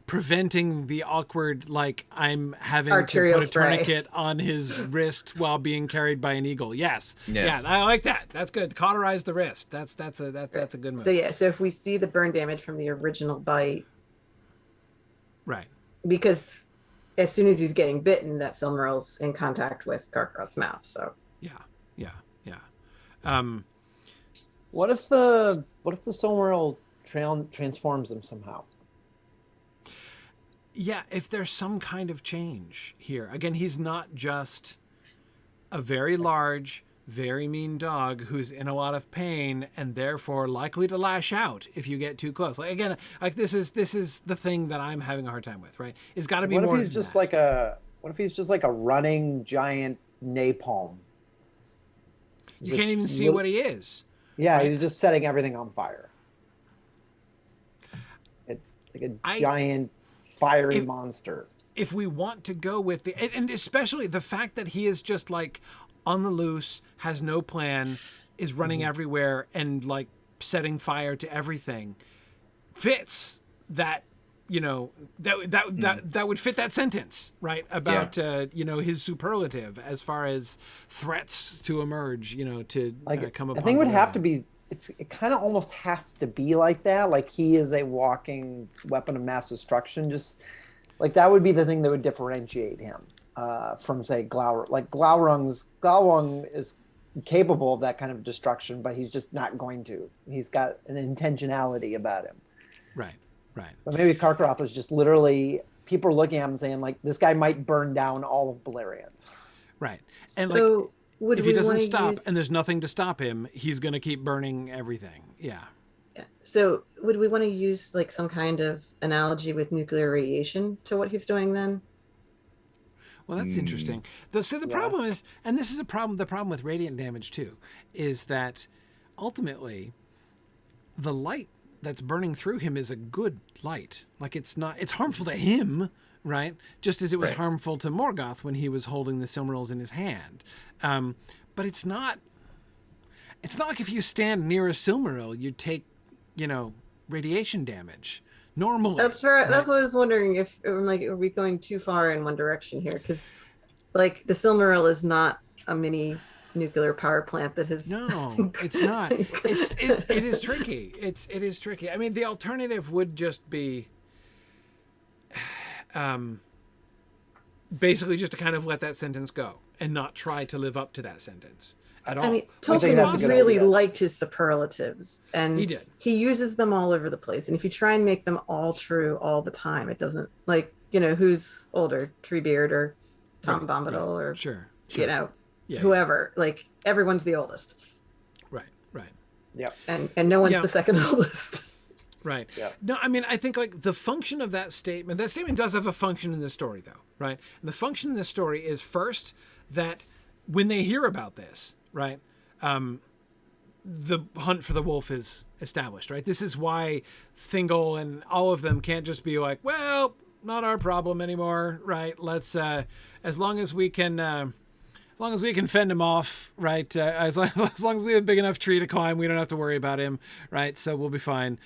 Speaker 2: preventing the awkward, like, I'm having
Speaker 4: arterial
Speaker 2: to put a tourniquet on his wrist while being carried by an eagle. Yes. Yeah, I like that. That's good. Cauterize the wrist. That's a good move.
Speaker 4: So if we see the burn damage from the original bite,
Speaker 2: right,
Speaker 4: because as soon as he's getting bitten, that Silmaril's in contact with Karkaroth's mouth. So
Speaker 2: yeah.
Speaker 1: What if the Silmaril transforms him somehow?
Speaker 2: Yeah, if there's some kind of change here. Again, he's not just a very large, very mean dog who's in a lot of pain and therefore likely to lash out if you get too close. Like, again, like, this is the thing that I'm having a hard time with, right? It's got to be more.
Speaker 1: What if he's just like a running giant napalm?
Speaker 2: You can't even see what he is.
Speaker 1: Yeah,
Speaker 2: right?
Speaker 1: He's just setting everything on fire. Like a giant fiery monster.
Speaker 2: If we want to go with and especially the fact that he is just, like, on the loose, has no plan, is running everywhere and, like, setting fire to everything, fits that, that would fit that sentence, right? About, his superlative as far as threats to emerge, to come upon.
Speaker 1: I think it would have to be, it kind of almost has to be like that. Like, he is a walking weapon of mass destruction. Just like, that would be the thing that would differentiate him from, say, Glaurung. Like, Glaurung is capable of that kind of destruction, but he's just not going to. He's got an intentionality about him.
Speaker 2: Right.
Speaker 1: But maybe Karkaroth is just literally, people are looking at him and saying, like, this guy might burn down all of Beleriand.
Speaker 2: Right. And
Speaker 4: so
Speaker 2: if he doesn't stop and there's nothing to stop him, he's going to keep burning everything. Yeah.
Speaker 4: So would we want to use, like, some kind of analogy with nuclear radiation to what he's doing then?
Speaker 2: Well, that's interesting. So the problem is, and this is a problem, the problem with radiant damage too, is that ultimately the light that's burning through him is a good light. Like it's harmful to him, right? Just as it was harmful to Morgoth when he was holding the Silmarils in his hand. But it's not like if you stand near a Silmaril, you take, radiation damage. Normally.
Speaker 4: That's right. That's what I was wondering, if are we going too far in one direction here? Because the Silmaril is not a mini nuclear power plant that has.
Speaker 2: No, it's not. It is tricky. It is tricky. I mean, the alternative would just be, basically just to kind of let that sentence go and not try to live up to that sentence at all.
Speaker 4: I mean, Tolkien really liked his superlatives, and
Speaker 2: he did.
Speaker 4: He uses them all over the place. And if you try and make them all true all the time, it doesn't, who's older, Treebeard or Tom Bombadil or
Speaker 2: sure.
Speaker 4: whoever. Everyone's the oldest.
Speaker 2: Right.
Speaker 1: Yeah.
Speaker 4: And no one's the second oldest.
Speaker 2: Right.
Speaker 1: Yeah.
Speaker 2: No, I mean, I think the function of that statement does have a function in this story though, right? And the function in this story is first that when they hear about this, right, the hunt for the wolf is established, right? This is why Thingol and all of them can't just be like, well, not our problem anymore, right? Let's, as long as we can fend him off, right? As long as we have a big enough tree to climb, we don't have to worry about him, right? So we'll be fine.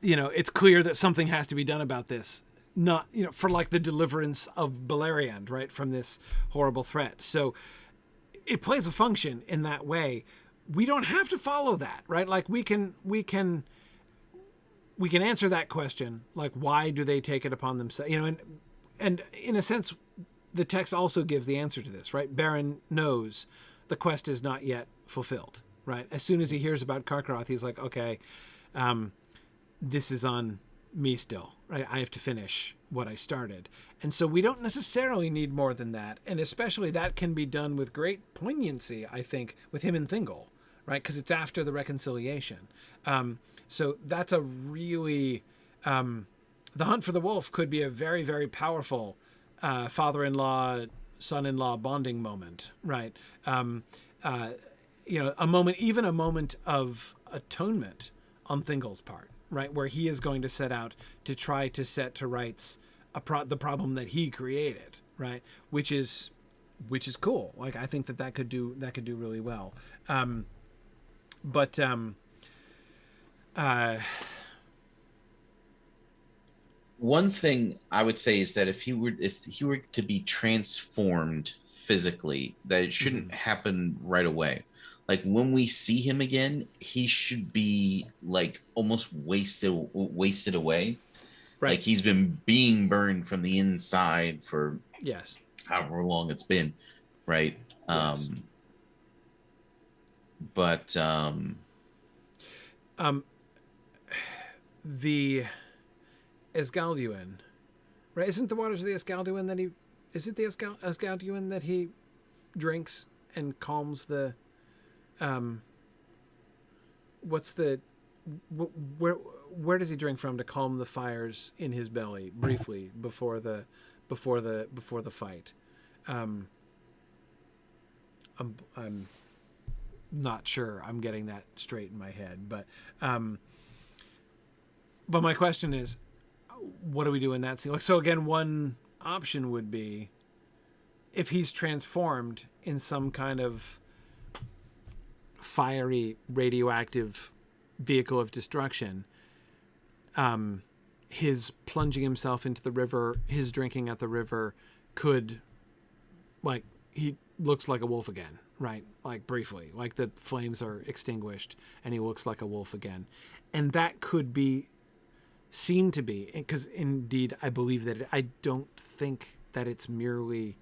Speaker 2: It's clear that something has to be done about this. Not, for the deliverance of Beleriand, right, from this horrible threat. So it plays a function in that way. We don't have to follow that, right? We can answer that question, why do they take it upon themselves? And in a sense, the text also gives the answer to this, right? Beren knows the quest is not yet fulfilled, right? As soon as he hears about Karkaroth, he's like, okay, this is on me still, right? I have to finish what I started. And so we don't necessarily need more than that. And especially that can be done with great poignancy, I think, with him and Thingol, right? Because it's after the reconciliation. So that's a really, the hunt for the wolf could be a very, very powerful father-in-law, son-in-law bonding moment, right? A moment of atonement on Thingol's part, right? Where he is going to set out to try to set to rights the problem that he created, right? Which is cool. I think that could do really well.
Speaker 3: One thing I would say is that if he were to be transformed physically, that it shouldn't happen right away. When we see him again, he should be almost wasted away.
Speaker 2: Right.
Speaker 3: He's been being burned from the inside for however long it's been, right?
Speaker 2: Yes. The Esgalduin, right? Isn't the waters of the Esgalduin that he drinks and calms the where does he drink from to calm the fires in his belly briefly before the fight? I'm not sure I'm getting that straight in my head, but my question is, what do we do in that scene? So again, one option would be if he's transformed in some kind of fiery radioactive vehicle of destruction, his plunging himself into the river, his drinking at the river could, he looks like a wolf again, right? Briefly, the flames are extinguished and he looks like a wolf again. And that could be seen to be, because indeed I believe that I don't think that it's merely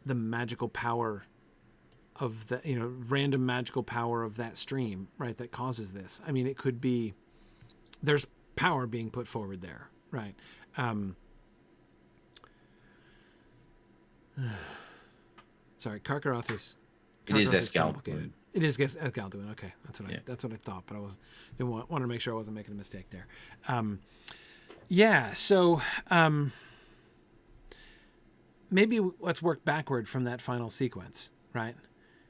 Speaker 2: the magical power of the random magical power of that stream, right, that causes this. I mean, it could be there's power being put forward there, right? Sorry, Karkaroth is
Speaker 3: Esgalduin.
Speaker 2: It is Esgalduin. Okay, that's what I thought, but I wanted to make sure I wasn't making a mistake there. So maybe let's work backward from that final sequence, right?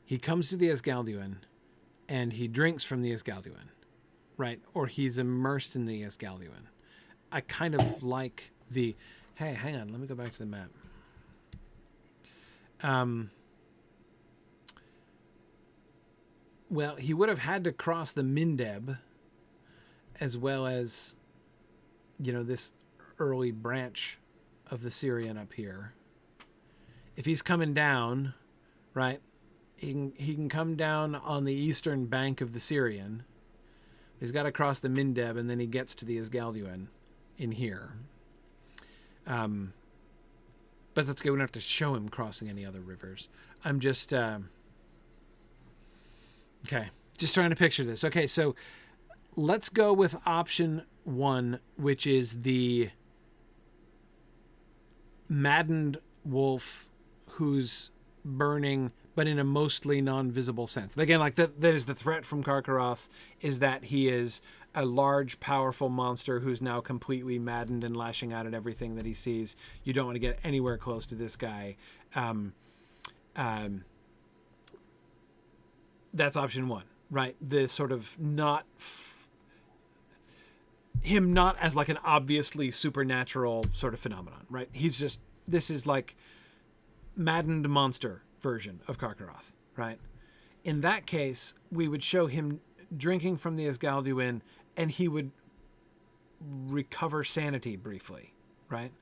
Speaker 2: He comes to the Isgalduin and he drinks from the Isgalduin, right? Or he's immersed in the Isgalduin. I kind of like the... Hey, hang on. Let me go back to the map. Well, he would have had to cross the Mindeb as well as, this early branch of the Sirian up here. If he's coming down, right, he can come down on the eastern bank of the Sirian. He's got to cross the Mindeb, and then he gets to the Isgalduin in here. But that's good. We don't have to show him crossing any other rivers. I'm just... Okay, just trying to picture this. Okay, so let's go with option 1, which is the maddened wolf who's burning, but in a mostly non-visible sense. Again, like that is the threat from Karkaroth, is that he is a large, powerful monster who's now completely maddened and lashing out at everything that he sees. You don't want to get anywhere close to this guy. That's option 1, right? The sort of him not as like an obviously supernatural sort of phenomenon, right? He's just, this is like maddened monster version of Karkaroth, right? In that case, we would show him drinking from the Isgalduin and he would recover sanity briefly, right?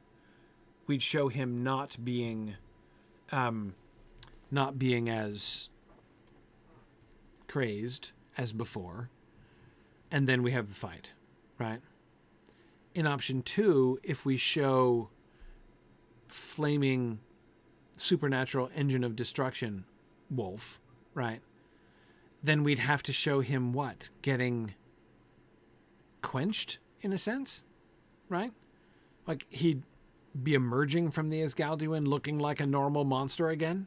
Speaker 2: We'd show him not being as crazed as before, and then we have the fight, right? In option 2, if we show flaming supernatural engine of destruction wolf, right, then we'd have to show him what? Getting quenched, in a sense, right? Like he'd be emerging from the Isgalduin looking like a normal monster again.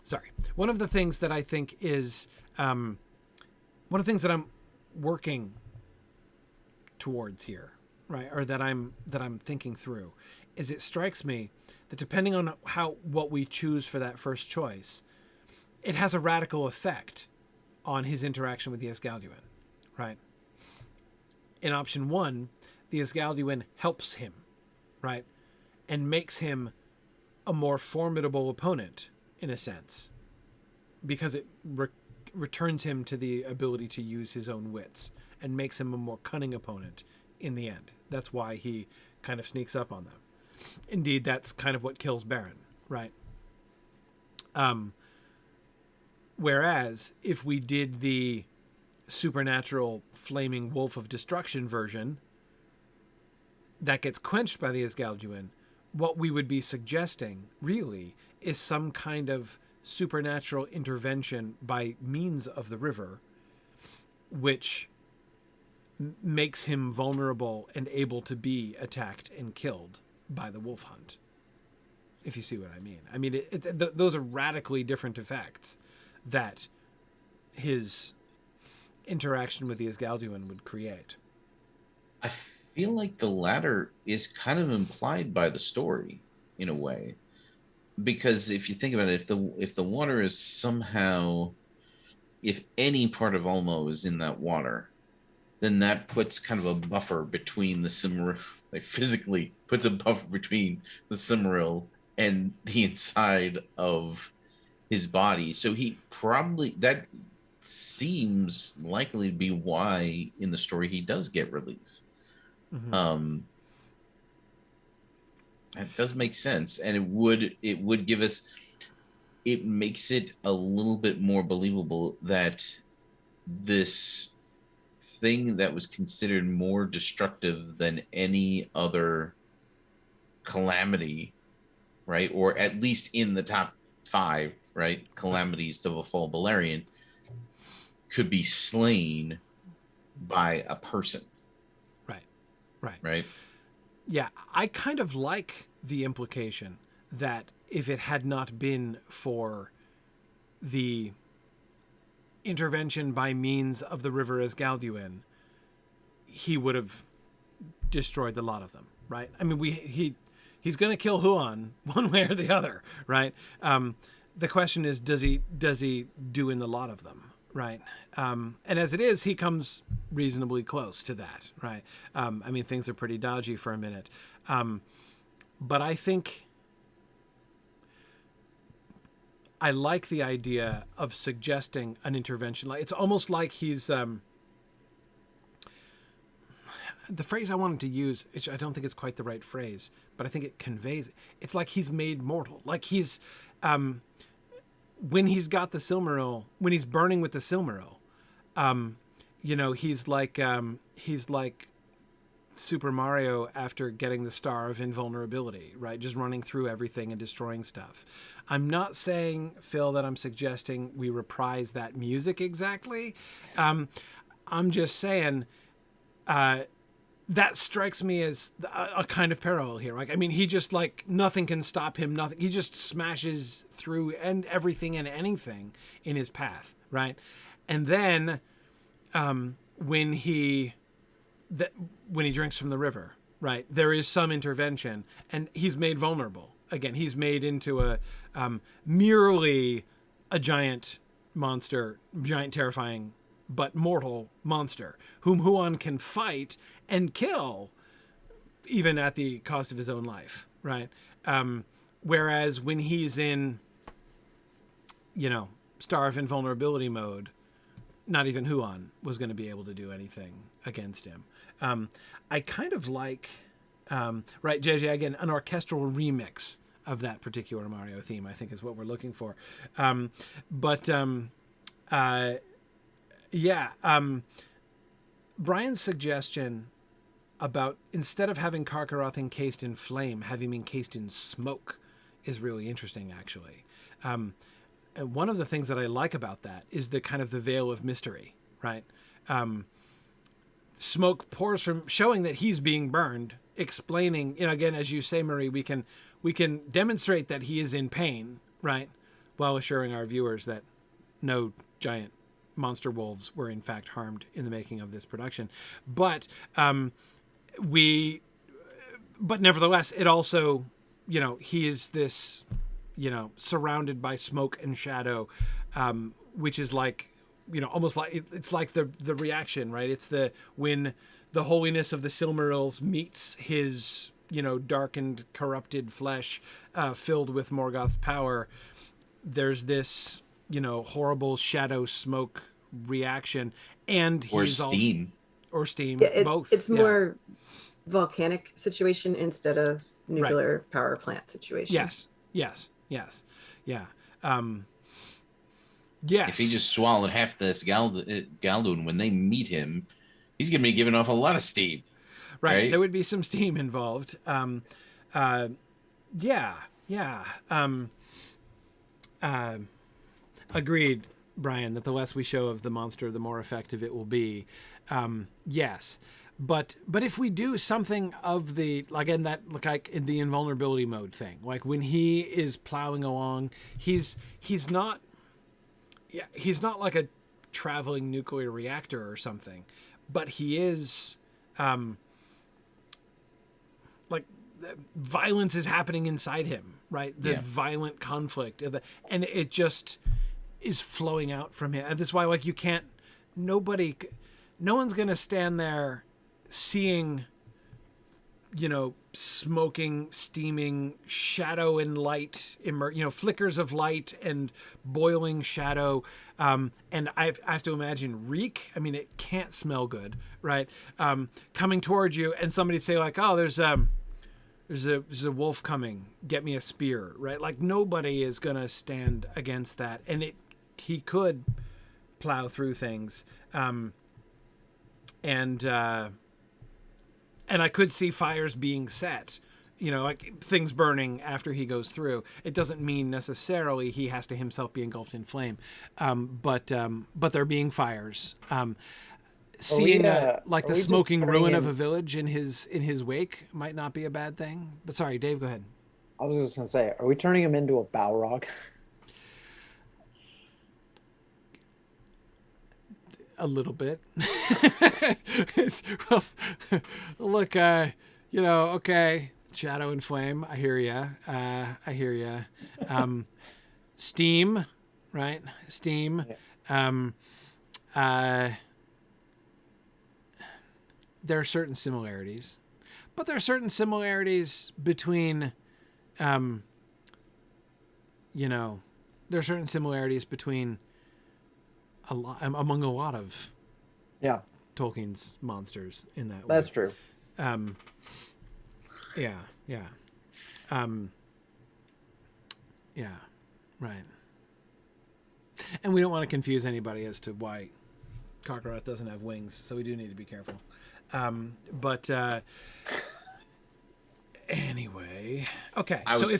Speaker 2: Sorry. One of the things that I think is one of the things that I'm working towards here, right, or that I'm thinking through, is it strikes me that depending on what we choose for that first choice, it has a radical effect on his interaction with the Isgalduin, right? In option 1, the Isgalduin helps him, right, and makes him a more formidable opponent in a sense, because it returns him to the ability to use his own wits and makes him a more cunning opponent in the end. That's why he kind of sneaks up on them. Indeed, that's kind of what kills Beren, right? Whereas if we did the supernatural flaming wolf of destruction version that gets quenched by the Isgalduin, what we would be suggesting really is some kind of supernatural intervention by means of the river, which makes him vulnerable and able to be attacked and killed by the wolf hunt. If you see what I mean. I mean, those are radically different effects that his interaction with the Isgalduin would create.
Speaker 3: I feel like the latter is kind of implied by the story in a way, because if you think about it, if the water is somehow, if any part of Ulmo is in that water, then that puts kind of a buffer between the Silmaril, like physically puts a buffer between the Silmaril and the inside of his body. So he probably, that seems likely to be why in the story he does get relief. Mm-hmm. That does make sense, and it would give us, it makes it a little bit more believable that this thing that was considered more destructive than any other calamity, right, or at least in the top 5, right, calamities to befall Balerion, could be slain by a person. Right.
Speaker 2: Yeah, I kind of like the implication that if it had not been for the intervention by means of the river Isgalduin, he would have destroyed the lot of them, right? I mean, he's going to kill Huan one way or the other, right? The question is, does he do in the lot of them, right? And as it is, he comes reasonably close to that, right? I mean, things are pretty dodgy for a minute. But I think I like the idea of suggesting an intervention. Like, it's almost like he's the phrase I wanted to use, which I don't think is quite the right phrase, but I think it conveys. It's like he's made mortal. Like he's when he's got the Silmaril, when he's burning with the Silmaril, he's like Super Mario after getting the Star of Invulnerability, right? Just running through everything and destroying stuff. I'm not saying, Phil, that I'm suggesting we reprise that music exactly. I'm just saying that strikes me as a kind of parallel here. Like, I mean, he just like nothing can stop him. Nothing. He just smashes through and everything and anything in his path, right? And then when he drinks from the river, right, there is some intervention, and he's made vulnerable. Again, he's made into a merely a giant monster, giant, terrifying, but mortal monster, whom Huan can fight and kill, even at the cost of his own life, right? Whereas when he's in, Star of Invulnerability mode, not even Huan was going to be able to do anything against him. I kind of like, right, JJ, again, an orchestral remix of that particular Mario theme, I think is what we're looking for. Brian's suggestion about, instead of having Karkaroth encased in flame, have him encased in smoke is really interesting, actually. And one of the things that I like about that is the kind of the veil of mystery, right? Smoke pours from, showing that he's being burned, explaining, again, as you say, Marie, we can demonstrate that he is in pain, right? While assuring our viewers that no giant monster wolves were in fact harmed in the making of this production. But nevertheless, it also, he is this, surrounded by smoke and shadow, which is like, almost like it's like the reaction, right? It's when the holiness of the Silmarils meets his, darkened, corrupted flesh, filled with Morgoth's power. There's this, horrible shadow smoke reaction, and he's steam. Or steam, both.
Speaker 4: It's more volcanic situation instead of nuclear power plant situation.
Speaker 2: Yes. Yeah. Yes.
Speaker 3: If he just swallowed half this Galdoon when they meet him, he's going to be giving off a lot of steam.
Speaker 2: Right. There would be some steam involved. Agreed, Brian, that the less we show of the monster, the more effective it will be. Yes. But if we do something of the, again, that like in the invulnerability mode thing, like when he is plowing along, he's not like a traveling nuclear reactor or something, but he is, like violence is happening inside him, right? The violent conflict and it just is flowing out from him. And that's why, like, no one's going to stand there seeing, smoking, steaming, shadow and light, flickers of light and boiling shadow. And I have to imagine reek. I mean, it can't smell good, right? Coming towards you, and somebody say like, "Oh, there's a wolf coming. Get me a spear," right? Like, nobody is gonna stand against that, and he could plow through things, and I could see fires being set, like things burning after he goes through. It doesn't mean necessarily he has to himself be engulfed in flame, but there being fires. Seeing like the smoking ruin of a village in his wake might not be a bad thing. But sorry, Dave, go ahead.
Speaker 1: I was just gonna say, are we turning him into a Balrog?
Speaker 2: a little bit. Well, look, okay, shadow and flame. I hear ya. Steam, right? Steam.
Speaker 1: Yeah.
Speaker 2: There are certain similarities, but there are certain similarities between, there are certain similarities between among a lot of Tolkien's monsters in that way.
Speaker 1: That's true.
Speaker 2: Yeah. Right. And we don't want to confuse anybody as to why Karkaroth doesn't have wings, so we do need to be careful. But anyway, okay.
Speaker 3: I was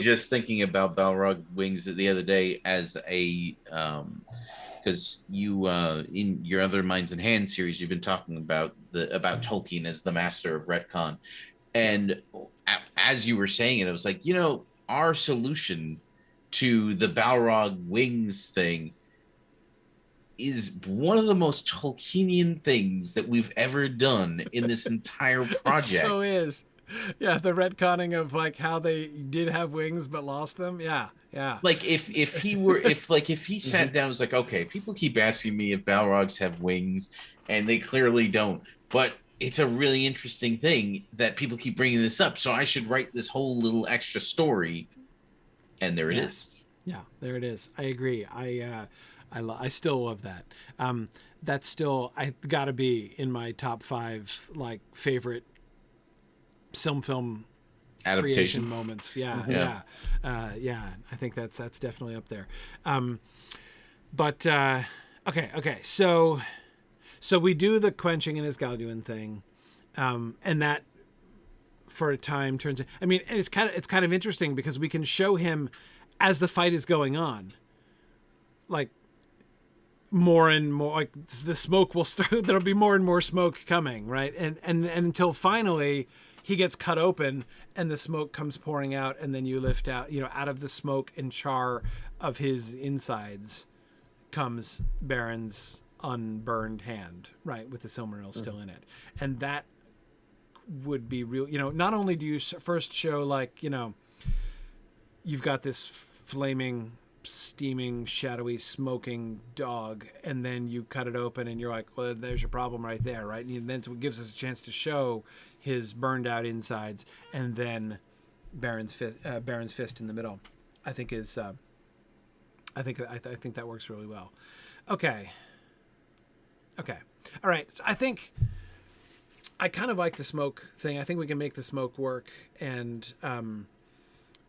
Speaker 3: just thinking about Balrog wings the other day as a because you in your other Minds and Hands series you've been talking about Tolkien as the master of retcon, and as you were saying it, I was like, our solution to the Balrog wings thing is one of the most Tolkienian things that we've ever done in this entire project.
Speaker 2: It so is. Yeah, the retconning of like how they did have wings but lost them. Yeah.
Speaker 3: Like if he sat down and was like, okay, people keep asking me if Balrogs have wings and they clearly don't, but it's a really interesting thing that people keep bringing this up, so I should write this whole little extra story. And there it is.
Speaker 2: Yeah, there it is. I agree. I still love that. That's still got to be in my top 5 like favorite film adaptation moments. Yeah. I think that's definitely up there. But okay. So we do the quenching in Isgalduin thing, and that for a time turns. I mean, and it's kind of interesting because we can show him as the fight is going on, like more and more, like the smoke will start. There'll be more and more smoke coming, right? And until finally he gets cut open and the smoke comes pouring out, and then you lift out, out of the smoke and char of his insides comes Beren's unburned hand, right, with the Silmaril still in it. And that would be real. Not only do you first show like, you've got this flaming, steaming, shadowy, smoking dog, and then you cut it open and you're like, well, there's your problem right there, right? And then it gives us a chance to show his burned out insides, and then Beren's fist in the middle. I think I think that works really well. Okay. All right. So I think I kind of like the smoke thing. I think we can make the smoke work and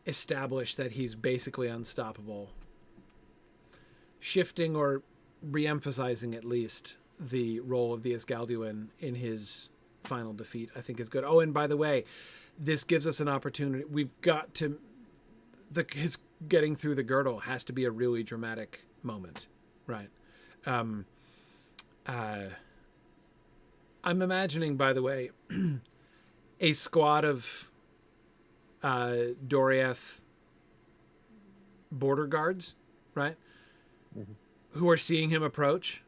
Speaker 2: establish that he's basically unstoppable. Shifting or re-emphasizing at least the role of the Isgalduin in his final defeat, I think is good. Oh, and by the way, this gives us an opportunity. We've got to... his getting through the girdle has to be a really dramatic moment, right? I'm imagining, by the way, a squad of Doriath border guards, right? Mm-hmm. Who are seeing him approach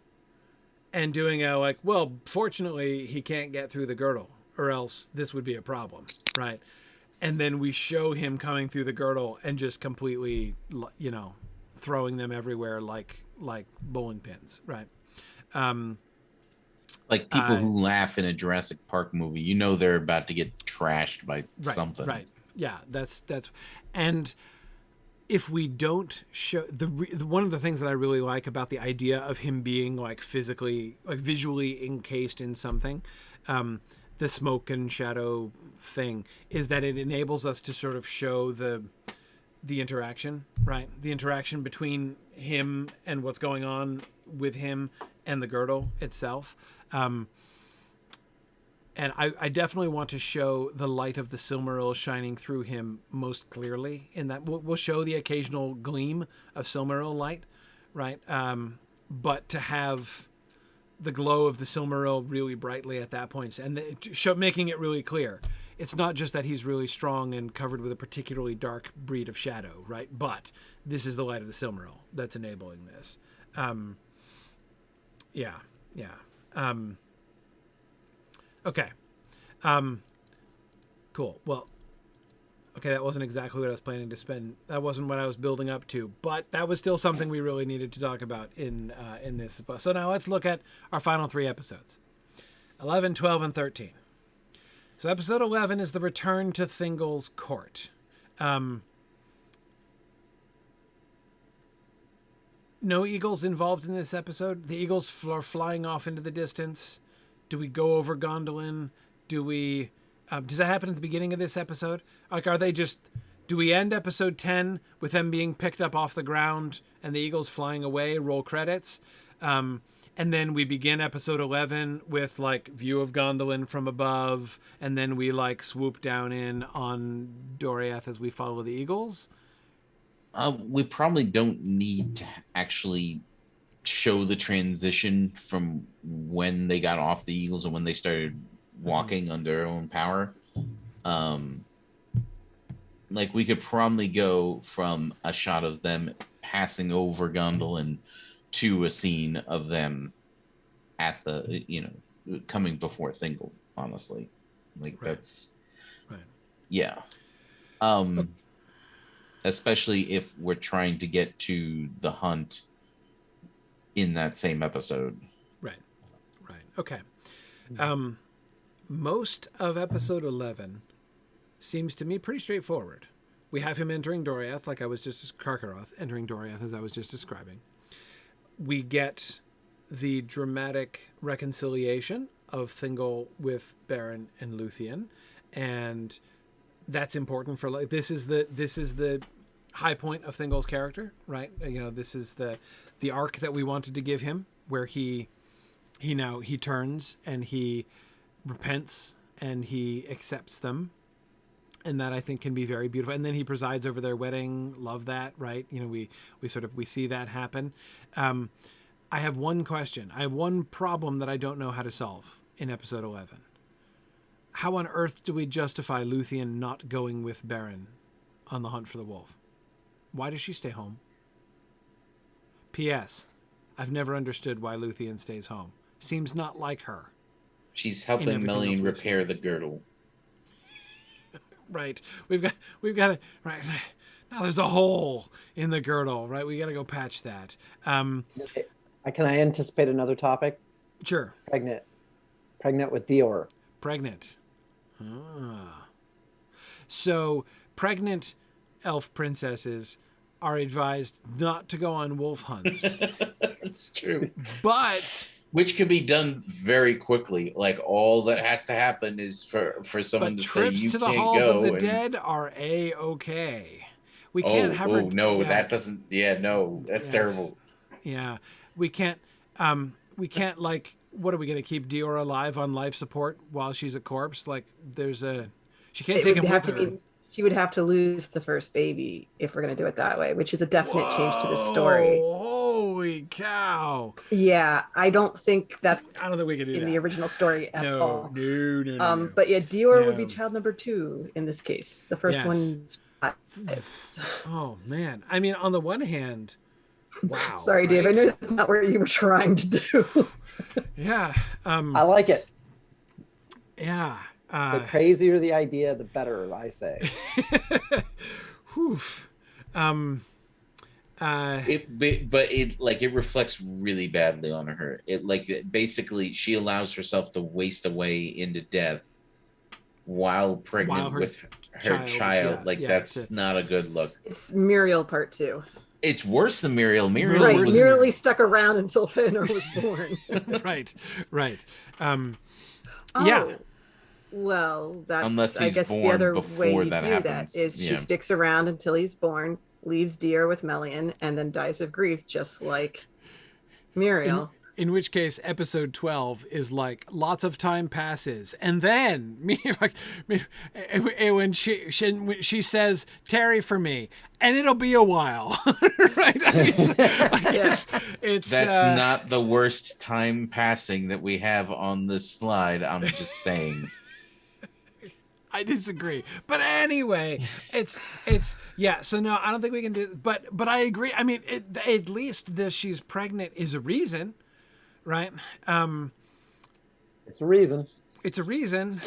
Speaker 2: and doing fortunately he can't get through the girdle or else this would be a problem, right? And then we show him coming through the girdle and just completely, throwing them everywhere like bowling pins, right?
Speaker 3: Like people who laugh in a Jurassic Park movie, they're about to get trashed by something. Right.
Speaker 2: Yeah, that's and if we don't show one of the things that I really like about the idea of him being like physically, like visually encased in something, the smoke and shadow thing, is that it enables us to sort of show the interaction, right? The interaction between him and what's going on with him and the girdle itself. And I definitely want to show the light of the Silmaril shining through him most clearly in that. We'll show the occasional gleam of Silmaril light, right? But to have the glow of the Silmaril really brightly at that point, and making it really clear. It's not just that he's really strong and covered with a particularly dark breed of shadow, right? But this is the light of the Silmaril that's enabling this. Yeah. Yeah. Okay. Cool. Well, okay, that wasn't exactly what I was planning to spend. That wasn't what I was building up to, but that was still something we really needed to talk about in this. So now let's look at our final 3 episodes. 11, 12, and 13. So episode 11 is the return to Thingol's court. No eagles involved in this episode. The eagles are flying off into the distance. Do we go over Gondolin? Do we... does that happen at the beginning of this episode? Like, are they just... Do we end episode 10 with them being picked up off the ground and the eagles flying away, roll credits? And then we begin episode 11 with, like, view of Gondolin from above, and then we, like, swoop down in on Doriath as we follow the eagles?
Speaker 3: We probably don't need to actually show the transition from when they got off the eagles and when they started walking under their own power. Like, we could probably go from a shot of them passing over Gondolin to a scene of them at the, coming before Thingol, honestly. Like,
Speaker 2: right.
Speaker 3: That's...
Speaker 2: Right.
Speaker 3: Yeah. Especially if we're trying to get to the hunt in that same episode.
Speaker 2: Right. Okay. Most of episode 11 seems to me pretty straightforward. We have him entering Doriath, like I was just... Karkaroth entering Doriath, as I was just describing. We get the dramatic reconciliation of Thingol with Beren and Luthien, and that's important for, like, this is the high point of Thingol's character, right? This is the arc that we wanted to give him, where he turns and he repents and he accepts them, and that I think can be very beautiful. And then he presides over their wedding. Love that, right? We see that happen. I have one question. I have one problem that I don't know how to solve in episode 11. How on earth do we justify Luthien not going with Beren on the hunt for the wolf? Why does she stay home? P.S. I've never understood why Luthien stays home. Seems not like her.
Speaker 3: She's helping Melian repair the girdle.
Speaker 2: Right. We've got to, right. Now there's a hole in the girdle, right? We got to go patch that.
Speaker 1: Okay. Can I anticipate another topic?
Speaker 2: Sure.
Speaker 1: Pregnant with Dior.
Speaker 2: Pregnant. So pregnant elf princesses are advised not to go on wolf hunts.
Speaker 3: That's true.
Speaker 2: But...
Speaker 3: Which can be done very quickly. Like, all that has to happen is for someone to say, you can't go. Trips to the halls of the
Speaker 2: dead are A-okay. We can't have her...
Speaker 3: Oh, no, yeah. That doesn't... Yeah, no, that's terrible.
Speaker 2: Yeah. We can't, like... What are we going to keep Dior alive on life support while she's a corpse? Like, she can't take him with her.
Speaker 4: She would have to lose the first baby if we're going to do it that way, which is a definite change to the story.
Speaker 2: Holy cow.
Speaker 4: Yeah, I don't think we can do in the original story at all.
Speaker 2: No.
Speaker 4: But yeah, Dior would be child number 2 in this case. The first one's...
Speaker 2: Oh, man. I mean, on the one hand... Wow.
Speaker 4: Sorry, Dave. I know that's not what you were trying to do.
Speaker 2: Yeah.
Speaker 1: I like it.
Speaker 2: Yeah.
Speaker 1: The crazier the idea, the better, I say.
Speaker 2: Oof.
Speaker 3: It reflects really badly on her. Basically she allows herself to waste away into death while pregnant with her child.
Speaker 2: Yeah,
Speaker 3: that's not a good look.
Speaker 4: It's Muriel part 2.
Speaker 3: It's worse than Muriel.
Speaker 4: Muriel stuck around until Fëanor was born.
Speaker 2: right.
Speaker 4: Yeah. Well, that's, I guess, the other way you do that is she sticks around until he's born, leaves Dior with Melian, and then dies of grief, just like Muriel.
Speaker 2: In which case, episode 12 is like lots of time passes, and then when she says "tarry for me," and it'll be a while, right? I mean, it's
Speaker 3: that's not the worst time passing that we have on this slide. I'm just saying.
Speaker 2: I disagree, but anyway, it's yeah. So no, I don't think we can do. But I agree. I mean, at least she's pregnant is a reason. right?
Speaker 1: It's a reason.
Speaker 2: It's a reason.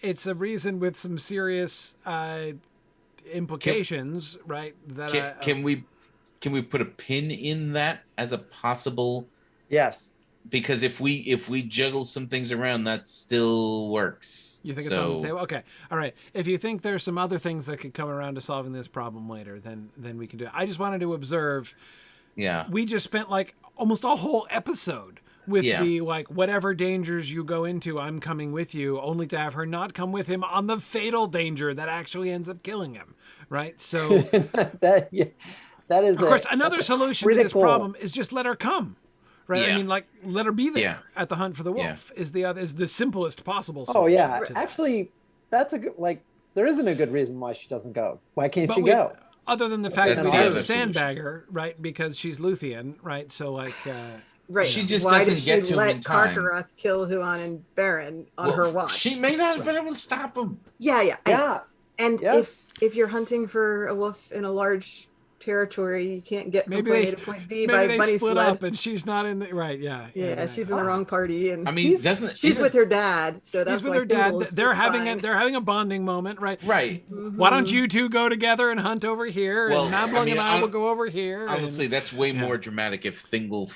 Speaker 2: It's a reason with some serious implications, right? That
Speaker 3: can we put a pin in that as a possible?
Speaker 1: Yes.
Speaker 3: Because if we juggle some things around, that still works.
Speaker 2: You think it's on the table? Okay. All right. If you think there's some other things that could come around to solving this problem later, then we can do it. I just wanted to observe.
Speaker 3: Yeah.
Speaker 2: We just spent like almost a whole episode with the like, whatever dangers you go into, I'm coming with you, only to have her not come with him on the fatal danger that actually ends up killing him. Right. So
Speaker 1: that is,
Speaker 2: of course, another solution to this problem is just let her come. Right. Yeah. I mean, like, let her be there at the hunt for the wolf is the simplest possible solution.
Speaker 1: Oh yeah. Actually, that's a good, like, there isn't a good reason why she doesn't go. Why can't she go?
Speaker 2: Other than the fact that we have to sandbag her, right? Because she's Luthien, right? So like,
Speaker 4: right.
Speaker 3: She just doesn't get to him in time.
Speaker 4: Karkaroth kill Huan and Beren on her watch.
Speaker 3: She may not have been able to stop him.
Speaker 4: Yeah. And if you're hunting for a wolf in a large territory, you can't get from point A to point B by bunny
Speaker 2: split
Speaker 4: sled.
Speaker 2: Up and she's not in the right. Yeah,
Speaker 4: she's in the wrong party, and
Speaker 3: I mean,
Speaker 4: she's with her dad, so that's
Speaker 2: with
Speaker 4: why
Speaker 2: her dad. They're having a bonding moment, right?
Speaker 3: Right.
Speaker 4: Mm-hmm.
Speaker 2: Why don't you two go together and hunt over here, and Mablung and I will go over here.
Speaker 3: Honestly, that's way more dramatic if Thingol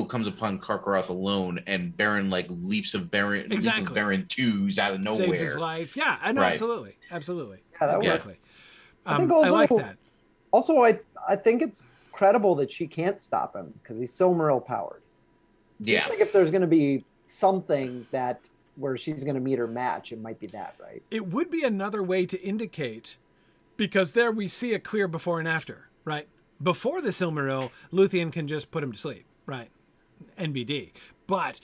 Speaker 3: comes upon Karkaroth alone and Beren like leaps of Beren twos out of nowhere,
Speaker 2: saves his life. Yeah, I know, absolutely.
Speaker 1: Yeah, that
Speaker 2: exactly.
Speaker 1: works. I think also,
Speaker 2: I like that.
Speaker 1: Also, I think it's credible that she can't stop him because he's Silmaril powered.
Speaker 3: Yeah.
Speaker 1: I think if there's going to be something that where she's going to meet her match, it might be that, right?
Speaker 2: It would be another way to indicate, because there we see a clear before and after, right? Before the Silmaril, Luthien can just put him to sleep, right? NBD. But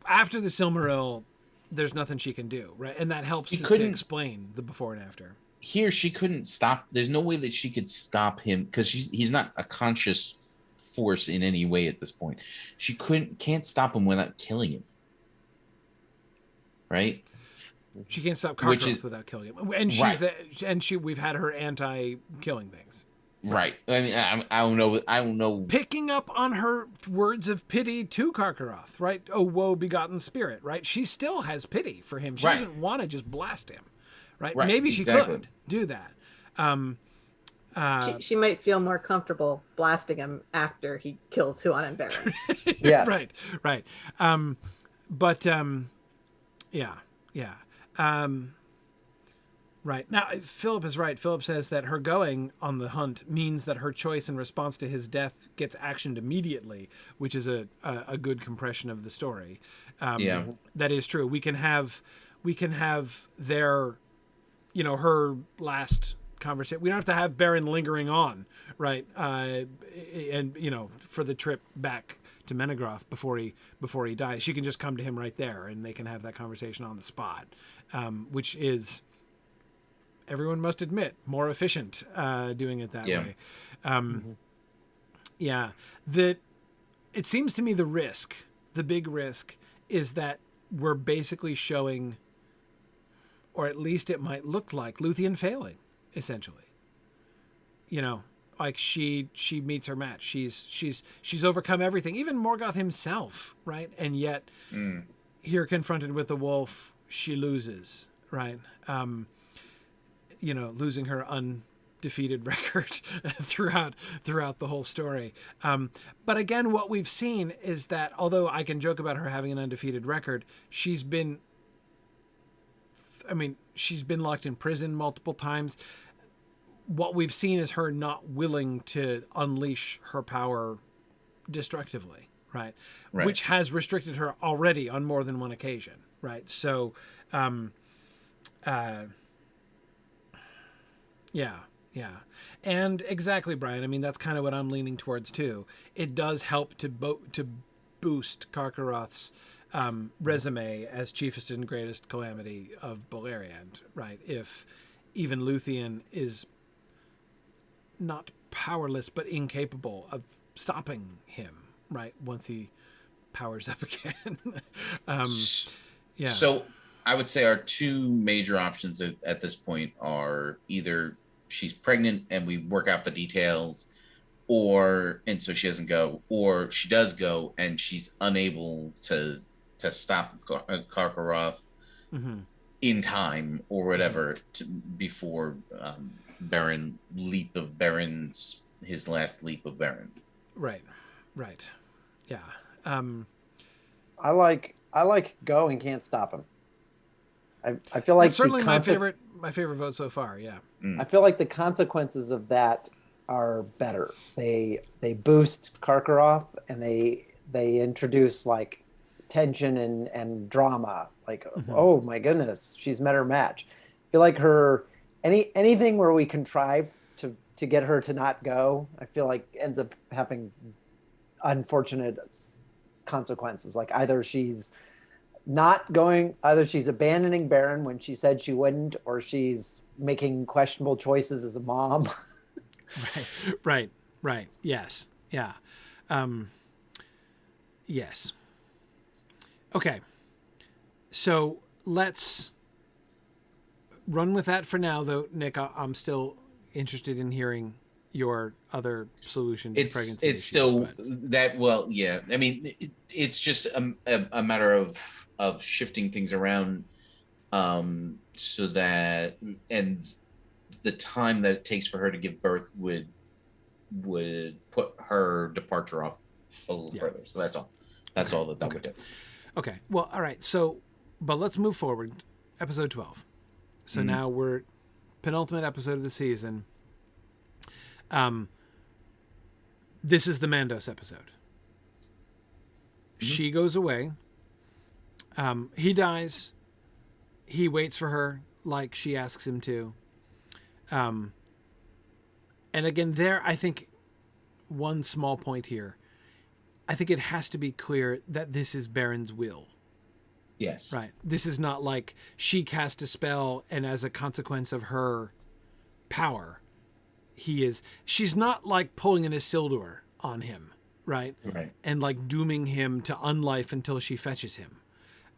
Speaker 2: after the Silmaril, there's nothing she can do, right? And that helps to explain the before and after.
Speaker 3: Here, she couldn't stop. There's no way that she could stop him because he's not a conscious force in any way at this point. She can't stop him without killing him. Right?
Speaker 2: She can't stop Karkaroth without killing him. And we've had her anti-killing things.
Speaker 3: Right. I mean, I don't know.
Speaker 2: Picking up on her words of pity to Karkaroth, right? Oh, woe begotten spirit, right? She still has pity for him. She doesn't want to just blast him. Right? Maybe she could do that.
Speaker 4: She might feel more comfortable blasting him after he kills Huan and Beren.
Speaker 1: Yes.
Speaker 2: Right. Right. Now, Philip is right. Philip says that her going on the hunt means that her choice in response to his death gets actioned immediately, which is a good compression of the story. That is true. We can have their, her last conversation. We don't have to have Beren lingering on, right? And for the trip back to Menegroth before he dies, she can just come to him right there, and they can have that conversation on the spot, which is, everyone must admit, more efficient doing it that way. Yeah, it seems to me the big risk is that we're basically showing, or at least it might look like, Luthien failing, essentially. Like she meets her match. She's overcome everything, even Morgoth himself, right? And yet, here confronted with the wolf, she loses, right? Losing her undefeated record throughout the whole story. But again, what we've seen is that although I can joke about her having an undefeated record, she's been locked in prison multiple times. What we've seen is her not willing to unleash her power destructively, right? Which has restricted her already on more than one occasion, right? So, yeah. And exactly, Brian. I mean, that's kind of what I'm leaning towards too. It does help to boost Karkaroth's resume as chiefest and greatest calamity of Beleriand, right? If even Luthien is not powerless but incapable of stopping him, right? Once he powers up again. Yeah.
Speaker 3: So I would say our two major options at this point are either she's pregnant and we work out the details, and so she doesn't go, or she does go and she's unable to stop Karkaroth in time or whatever before Beren's his last leap of Beren.
Speaker 2: Right. Yeah.
Speaker 1: I like go and can't stop him. I feel like
Speaker 2: that's certainly my favorite vote so far. Yeah.
Speaker 1: I feel like the consequences of that are better. They boost Karkaroth, and they introduce like tension and drama. Like, oh my goodness, she's met her match. I feel like anything where we contrive to get her to not go, I feel like ends up having unfortunate consequences. Like either she's not going, either she's abandoning Beren when she said she wouldn't, or she's making questionable choices as a mom.
Speaker 2: Right. Yes. Yeah. Yes. Okay. So let's run with that for now, though, Nick. I'm still interested in hearing your other solution to pregnancy.
Speaker 3: It's still that, well, yeah. I mean, it's just a matter of shifting things around, so that, and the time that it takes for her to give birth would put her departure off a little further. So that's all. That's all that would do.
Speaker 2: Okay. Well, all right. So, but let's move forward. Episode 12. So now we're penultimate episode of the season. This is the Mandos episode. She goes away. He dies. He waits for her like she asks him to. And again, there, I think one small point here. I think it has to be clear that this is Beren's will.
Speaker 3: Yes.
Speaker 2: Right. This is not like she cast a spell and as a consequence of her power, she's not like pulling an Isildur on him. Right. And like dooming him to unlife until she fetches him.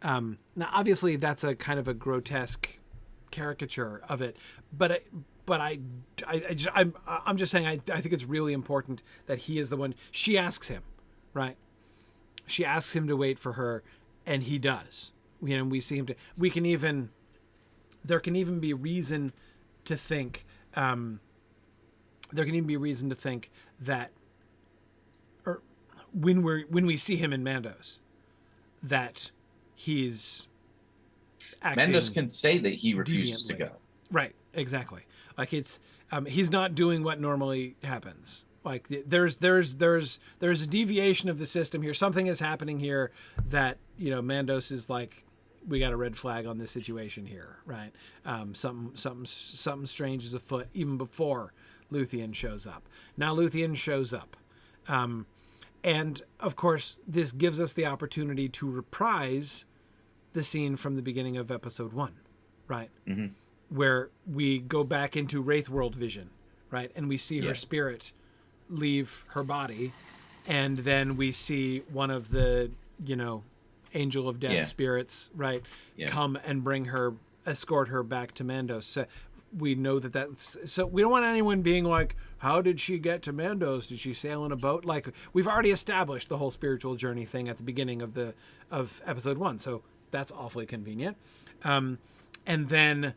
Speaker 2: Now, obviously that's a kind of a grotesque caricature of it, but I'm just saying, I think it's really important that he is the one. She asks him, right? She asks him to wait for her, and he does. We see him. There can even be reason to think. There can even be reason to think that, or when we see him in Mandos, that he's acting.
Speaker 3: Mandos can say that he refuses to go.
Speaker 2: Right. Exactly. Like it's he's not doing what normally happens. Like there's a deviation of the system here. Something is happening here that, Mandos is like, we got a red flag on this situation here, right? Something strange is afoot even before Luthien shows up. Now Luthien shows up. And of course this gives us the opportunity to reprise the scene from the beginning of episode 1, right? Mm-hmm. Where we go back into Wraithworld vision, right? And we see her spirit leave her body, and then we see one of the, Angel of Death spirits, right? Yeah. Come and escort her back to Mandos. So we know so we don't want anyone being like, how did she get to Mandos? Did she sail in a boat? Like, we've already established the whole spiritual journey thing at the beginning of episode 1. So that's awfully convenient. And then,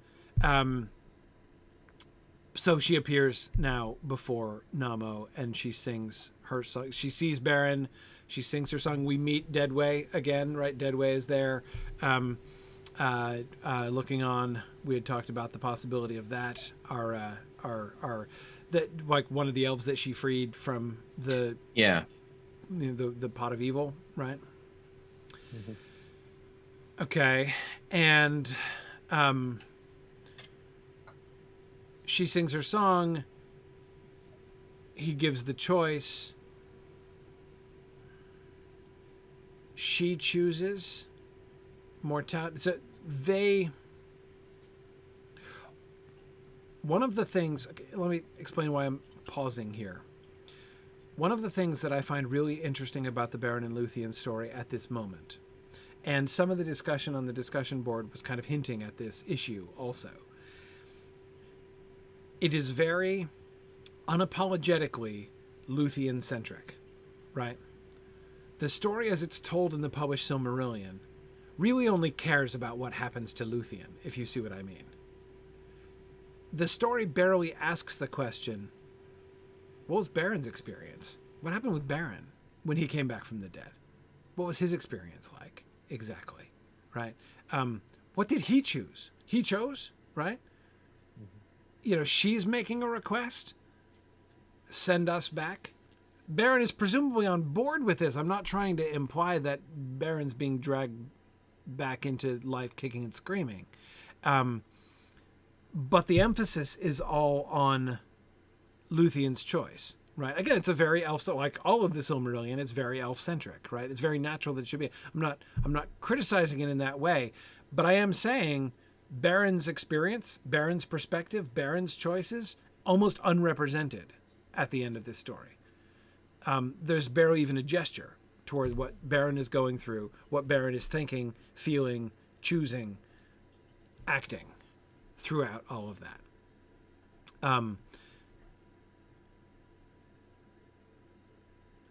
Speaker 2: so she appears now before Namo, and she sings her song. She sees Beren. She sings her song. We meet Deadway again, right? Deadway is there, looking on. We had talked about the possibility of that. That like one of the elves that she freed from the the pot of evil, right? Mm-hmm. Okay, and she sings her song. He gives the choice. She chooses mortality. So one of the things, let me explain why I'm pausing here. One of the things that I find really interesting about the Beren and Luthien story at this moment, and some of the discussion on the discussion board was kind of hinting at this issue also. It is very unapologetically Luthien centric, right? The story as it's told in the published Silmarillion really only cares about what happens to Luthien, if you see what I mean. The story barely asks the question, what was Beren's experience? What happened with Beren when he came back from the dead? What was his experience like? Exactly, right? What did he choose? He chose, right? You know, she's making a request. Send us back. Beren is presumably on board with this. I'm not trying to imply that Beren's being dragged back into life kicking and screaming. But the emphasis is all on Luthien's choice, right? Again, it's a very elf, like all of the Silmarillion, it's very elf-centric, right? It's very natural that it should be. I'm not criticizing it in that way, but I am saying Beren's experience, Beren's perspective, Beren's choices, almost unrepresented at the end of this story. There's barely even a gesture toward what Beren is going through, what Beren is thinking, feeling, choosing, acting throughout all of that.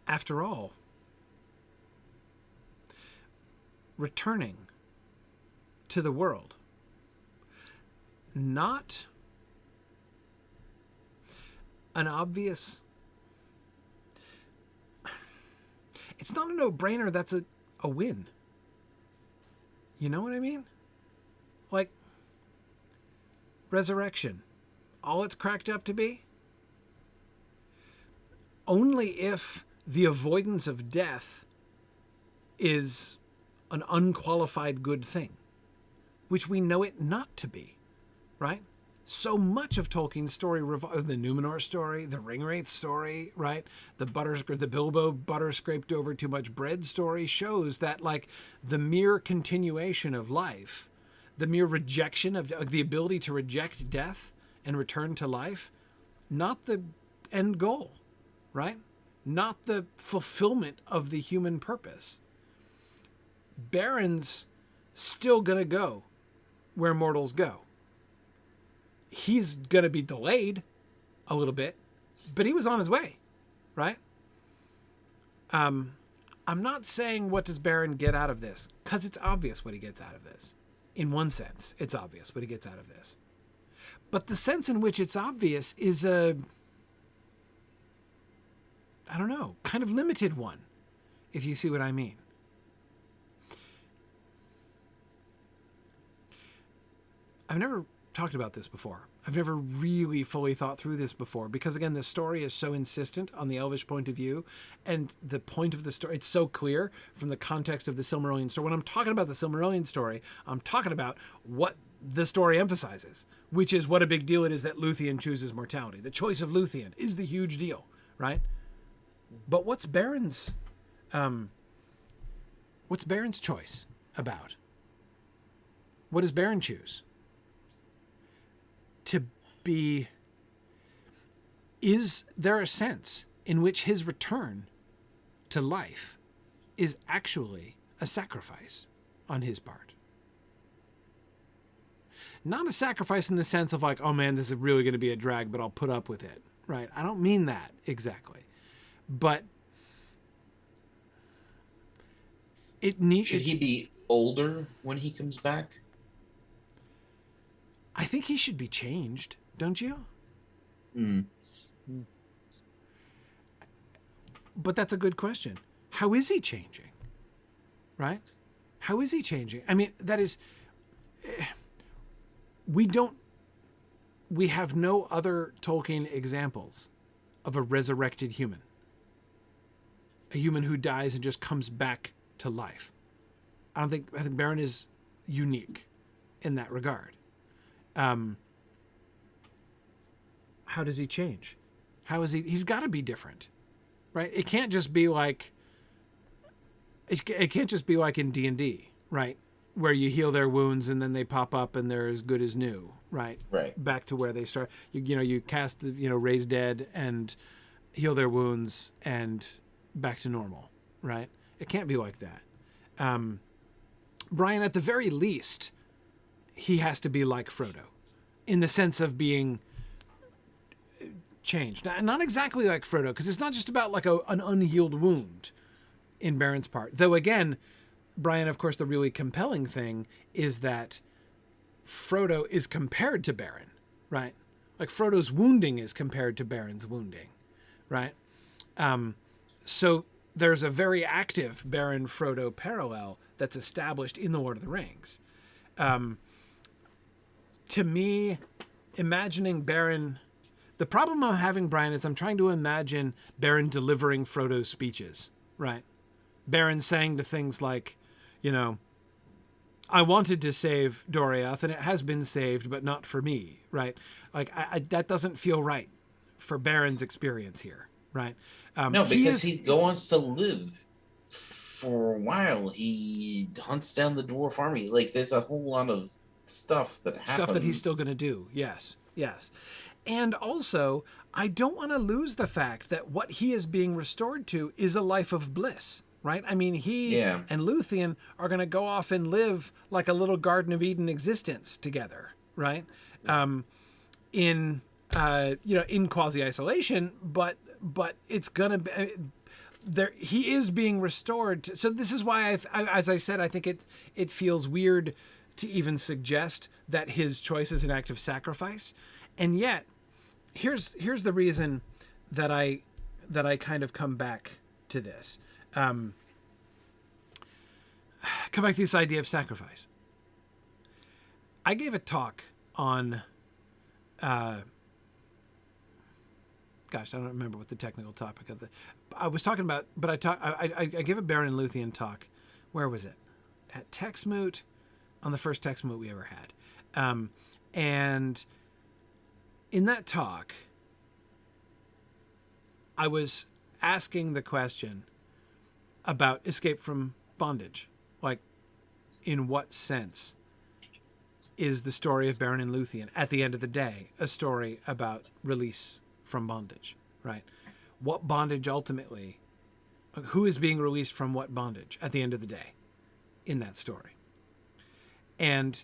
Speaker 2: After all, returning to the world, not an obvious... It's not a no-brainer that's a win. You know what I mean? Like, resurrection. All it's cracked up to be? Only if the avoidance of death is an unqualified good thing, which we know it not to be, right? So much of Tolkien's story, the Numenor story, the Ringwraith story, right? The Bilbo butter scraped over too much bread story shows that, like, the mere continuation of life, the mere rejection of the ability to reject death and return to life, not the end goal, right? Not the fulfillment of the human purpose. Beren's still gonna go where mortals go. He's going to be delayed a little bit, but he was on his way, right? I'm not saying what does Beren get out of this, because it's obvious what he gets out of this. In one sense, it's obvious what he gets out of this. But the sense in which it's obvious is I don't know, kind of limited one, if you see what I mean. I've never talked about this before. I've never really fully thought through this before because, again, the story is so insistent on the Elvish point of view, and the point of the story, it's so clear from the context of the Silmarillion. So when I'm talking about the Silmarillion story, I'm talking about what the story emphasizes, which is what a big deal it is that Luthien chooses mortality. The choice of Luthien is the huge deal, right? But what's Beren's choice about? What does Beren choose? To be, is there a sense in which his return to life is actually a sacrifice on his part? Not a sacrifice in the sense of like, oh man, this is really going to be a drag, but I'll put up with it, right? I don't mean that exactly. But should
Speaker 3: he be older when he comes back?
Speaker 2: I think he should be changed, don't you? But that's a good question. How is he changing? Right? How is he changing? I mean, that is... We have no other Tolkien examples of a resurrected human. A human who dies and just comes back to life. I think Beren is unique in that regard. How does he change? How is he's got to be different, right? It can't just be like, it can't just be like in D&D, right? Where you heal their wounds and then they pop up and they're as good as new, right?
Speaker 3: Right.
Speaker 2: Back to where they start. You cast the, raise dead and heal their wounds and back to normal, right? It can't be like that. Brian, at the very least, he has to be like Frodo in the sense of being changed. Not exactly like Frodo, because it's not just about like an unhealed wound in Beren's part. Though again, Brian, of course, the really compelling thing is that Frodo is compared to Beren, right? Like Frodo's wounding is compared to Beren's wounding, right? So there's a very active Beren-Frodo parallel that's established in The Lord of the Rings. To me, imagining Beren... The problem I'm having, Brian, is I'm trying to imagine Beren delivering Frodo's speeches, right? Beren saying to things like, you know, I wanted to save Doriath, and it has been saved, but not for me, right? Like, that doesn't feel right for Beren's experience here, right?
Speaker 3: No, because he wants to live for a while. He hunts down the dwarf army. Like, there's a whole lot of stuff that happens.
Speaker 2: Stuff that he's still going to do, yes. And also, I don't want to lose the fact that what he is being restored to is a life of bliss, right? I mean, he and Luthien are going to go off and live like a little Garden of Eden existence together, right? In quasi-isolation, but it's going to be... There, he is being restored. So this is why, as I said, I think it feels weird to even suggest that his choice is an act of sacrifice. And yet, here's the reason that I kind of come back to this. Come back to this idea of sacrifice. I gave a talk on, gosh, I don't remember what the technical topic of I was talking about, but I gave a Beren and Luthien talk. Where was it? At TextMoot, on the first TextMoot we ever had. And in that talk, I was asking the question about escape from bondage. Like, in what sense is the story of Beren and Luthien, at the end of the day, a story about release from bondage, right? What bondage ultimately, who is being released from what bondage at the end of the day in that story? And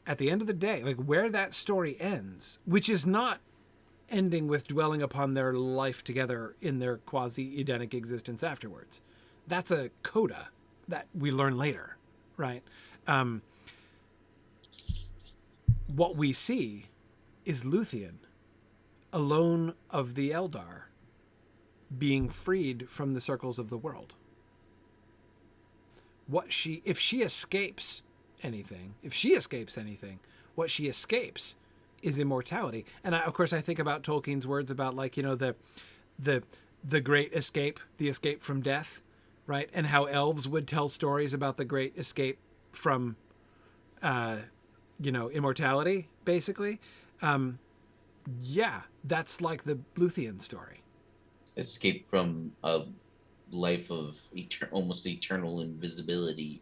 Speaker 2: at the end of the day, like where that story ends, which is not ending with dwelling upon their life together in their quasi-Edenic existence afterwards. That's a coda that we learn later, right? What we see is Luthien, alone of the Eldar, being freed from the circles of the world. If she escapes anything, what she escapes is immortality. And of course I think about Tolkien's words about, like, you know, the great escape, the escape from death, right? And how elves would tell stories about the great escape from, immortality, basically. Yeah, that's like the Luthien story.
Speaker 3: Escape from a life of almost eternal invisibility.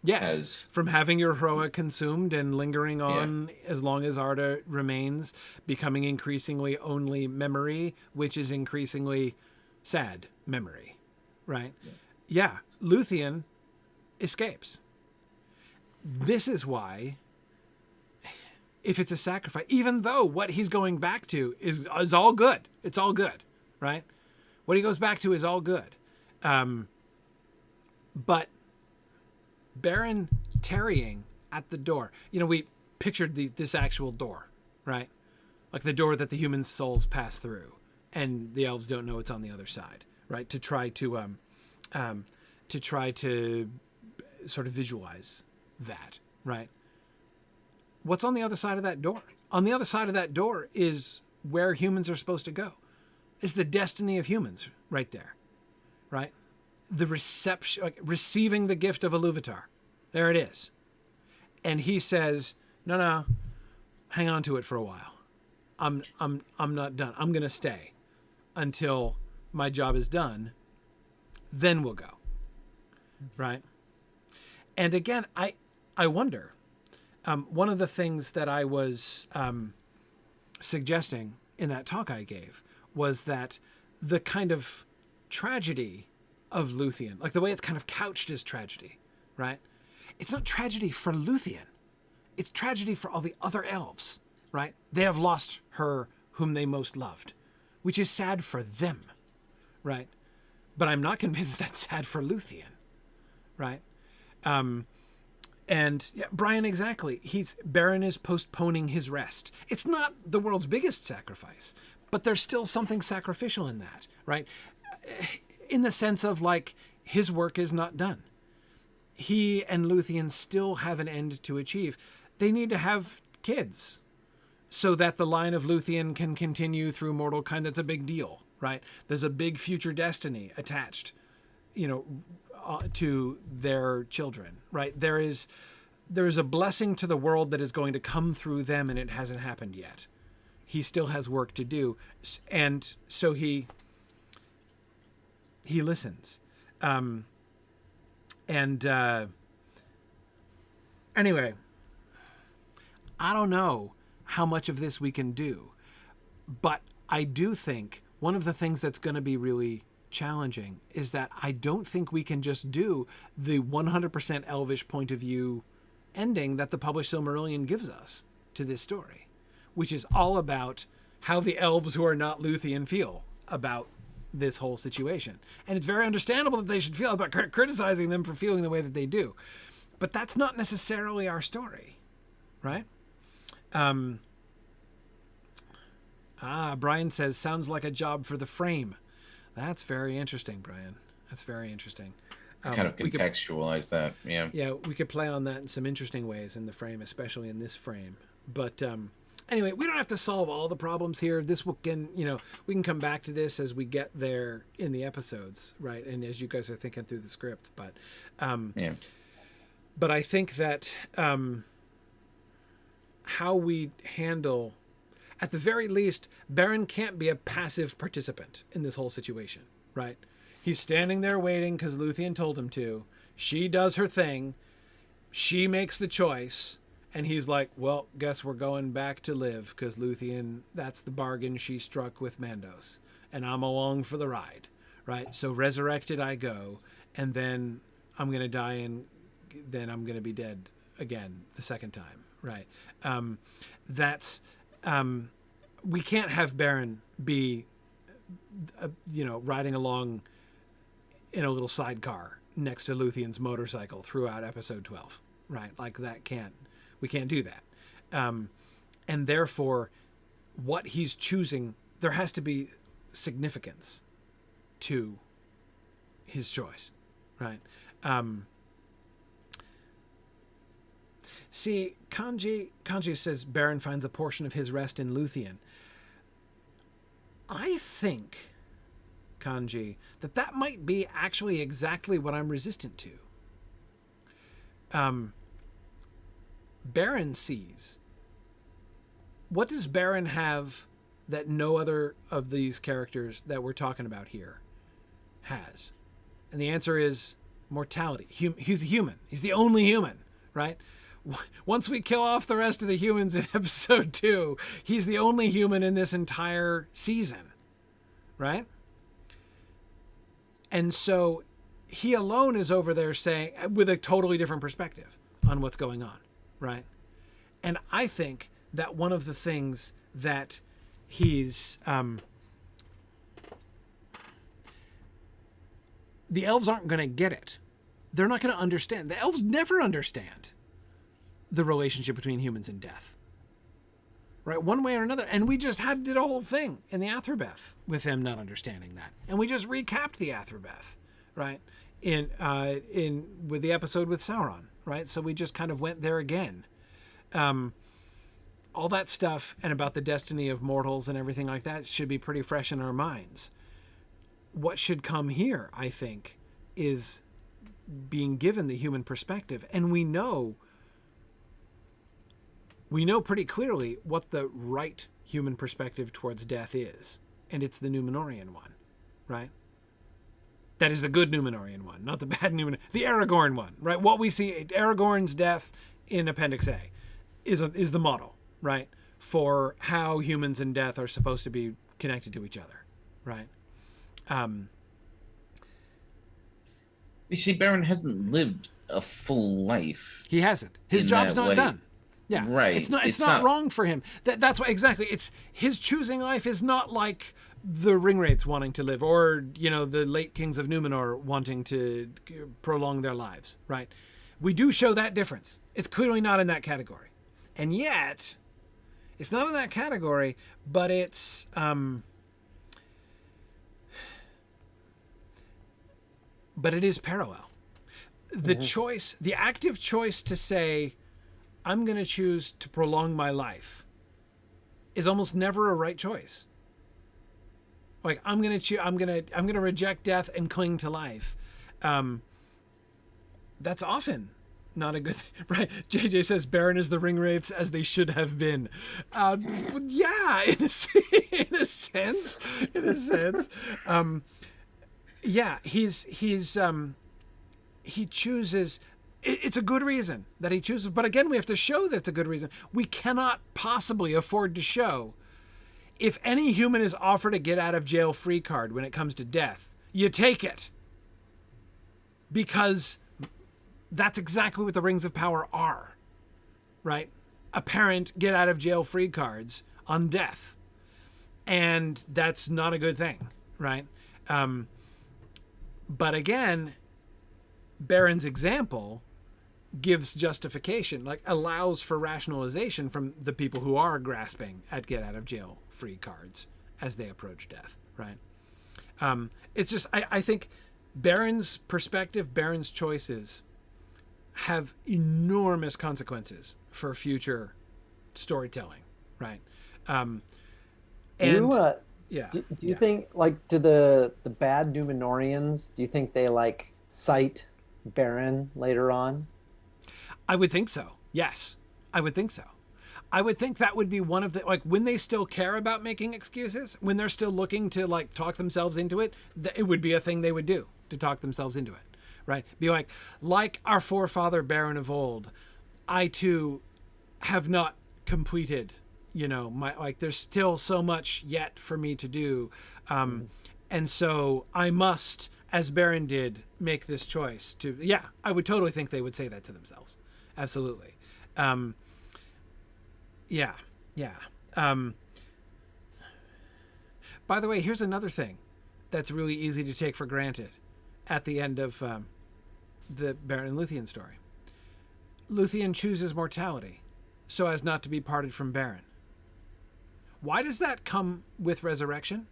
Speaker 2: Yes, from having your Hroa consumed and lingering on as long as Arda remains, becoming increasingly only memory, which is increasingly sad memory, right? Yeah, Luthien escapes. This is why, if it's a sacrifice, even though what he's going back to is all good, it's all good, right? What he goes back to is all good. But Beren tarrying at the door, you know, we pictured this actual door, right? Like the door that the human souls pass through, and the elves don't know it's on the other side, right? To try to sort of visualize that, right? What's on the other side of that door? On the other side of that door is where humans are supposed to go. It's the destiny of humans right there, right? The reception, like receiving the gift of Iluvatar. There it is. And he says, no, hang on to it for a while. I'm not done. I'm going to stay until my job is done. Then we'll go. Right? And again, I wonder, one of the things that I was suggesting in that talk I gave was that the kind of tragedy of Luthien, like the way it's kind of couched as tragedy, right? It's not tragedy for Luthien. It's tragedy for all the other elves, right? They have lost her whom they most loved, which is sad for them, right? But I'm not convinced that's sad for Luthien, right? And yeah, Brian, exactly. Beren is postponing his rest. It's not the world's biggest sacrifice, but there's still something sacrificial in that, right? In the sense of like, his work is not done. He and Luthien still have an end to achieve. They need to have kids so that the line of Luthien can continue through mortal kind. That's a big deal, right? There's a big future destiny attached, to their children, right? There is a blessing to the world that is going to come through them, and it hasn't happened yet. He still has work to do, and so he listens. Anyway, I don't know how much of this we can do, but I do think one of the things that's going to be really challenging is that I don't think we can just do the 100% Elvish point of view ending that the published Silmarillion gives us to this story, which is all about how the elves who are not Luthien feel about this whole situation. And it's very understandable that they should feel about criticizing them for feeling the way that they do. But that's not necessarily our story, right? Brian says, sounds like a job for the frame. That's very interesting, Brian. That's very interesting.
Speaker 3: Kind of contextualize that, yeah.
Speaker 2: Yeah, we could play on that in some interesting ways in the frame, especially in this frame. But anyway, we don't have to solve all the problems here. We can come back to this as we get there in the episodes, right? And as you guys are thinking through the script. But
Speaker 3: yeah.
Speaker 2: But I think that how we handle, at the very least, Beren can't be a passive participant in this whole situation, right? He's standing there waiting because Luthien told him to. She does her thing. She makes the choice. And he's like, well, guess we're going back to live because Luthien, that's the bargain she struck with Mandos. And I'm along for the ride, right? So resurrected I go. And then I'm going to die and then I'm going to be dead again the second time, right? We can't have Beren be, riding along in a little sidecar next to Luthien's motorcycle throughout episode 12, right? Like we can't do that. And therefore, what he's choosing, there has to be significance to his choice, right? See, Kanji says Beren finds a portion of his rest in Luthien. I think, Kanji, that might be actually exactly what I'm resistant to. Beren sees. What does Beren have that no other of these characters that we're talking about here has? And the answer is mortality. He's a human. He's the only human, right? Once we kill off the rest of the humans in episode 2, he's the only human in this entire season, right? And so he alone is over there saying, with a totally different perspective on what's going on, right? And I think that one of the things that he's... the elves aren't going to get it. They're not going to understand. The elves never understand the relationship between humans and death, right? One way or another. And we just did a whole thing in the Athrobeth with them not understanding that. And we just recapped the Athrobeth, right? With the episode with Sauron, right? So we just kind of went there again. All that stuff and about the destiny of mortals and everything like that should be pretty fresh in our minds. What should come here, I think, is being given the human perspective. And we know pretty clearly what the right human perspective towards death is. And it's the Númenórean one, right? That is the good Númenórean one, not the bad Númenórean, the Aragorn one, right? What we see, Aragorn's death in Appendix A is the model, right? For how humans and death are supposed to be connected to each other, right?
Speaker 3: You see, Beren hasn't lived a full life.
Speaker 2: He hasn't. His job's not done. Yeah,
Speaker 3: Right.
Speaker 2: It's not wrong for him. That's why exactly. It's his choosing life is not like the Ringwraiths wanting to live, or the late kings of Numenor wanting to prolong their lives. Right. We do show that difference. It's clearly not in that category, and yet it's not in that category. But it's but it is parallel. The choice, the active choice to say, I'm going to choose to prolong my life, is almost never a right choice. Like I'm going to reject death and cling to life. That's often not a good thing, right? JJ says Beren is the Ringwraiths as they should have been. Yeah, in a sense. Yeah, he chooses. It's a good reason that he chooses, but again, we have to show that's a good reason. We cannot possibly afford to show, if any human is offered a get out of jail free card when it comes to death, you take it. Because that's exactly what the Rings of Power are, right? Apparent get out of jail free cards on death. And that's not a good thing, right? But again, Beren's example gives justification, like allows for rationalization from the people who are grasping at get out of jail free cards as they approach death, right? It's just, I think Beren's perspective, Beren's choices have enormous consequences for future storytelling, right?
Speaker 1: Do you think, like, do the bad Numenorians, do you think they like cite Beren later on?
Speaker 2: I would think so. Yes, I would think so. I would think that would be one of the, like, when they still care about making excuses, when they're still looking to like talk themselves into it, it would be a thing they would do to talk themselves into it, right? Be like our forefather Beren of old, I too have not completed, there's still so much yet for me to do. And so I must, as Beren did, make this choice to, I would totally think they would say that to themselves. Absolutely. By the way, here's another thing that's really easy to take for granted at the end of the Beren and Luthien story. Luthien chooses mortality so as not to be parted from Beren. Why does that come with resurrection?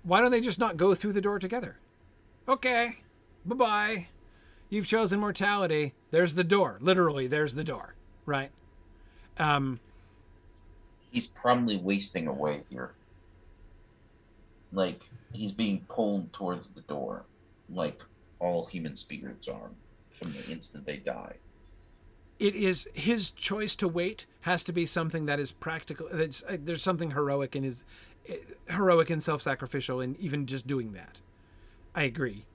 Speaker 2: Why don't they just not go through the door together? Okay, bye-bye. You've chosen mortality. There's the door. Literally, there's the door, right?
Speaker 3: He's probably wasting away here. Like, he's being pulled towards the door, like all human spirits are from the instant they die.
Speaker 2: It is his choice to wait has to be something that is practical. There's something heroic and self-sacrificial in even just doing that. I agree.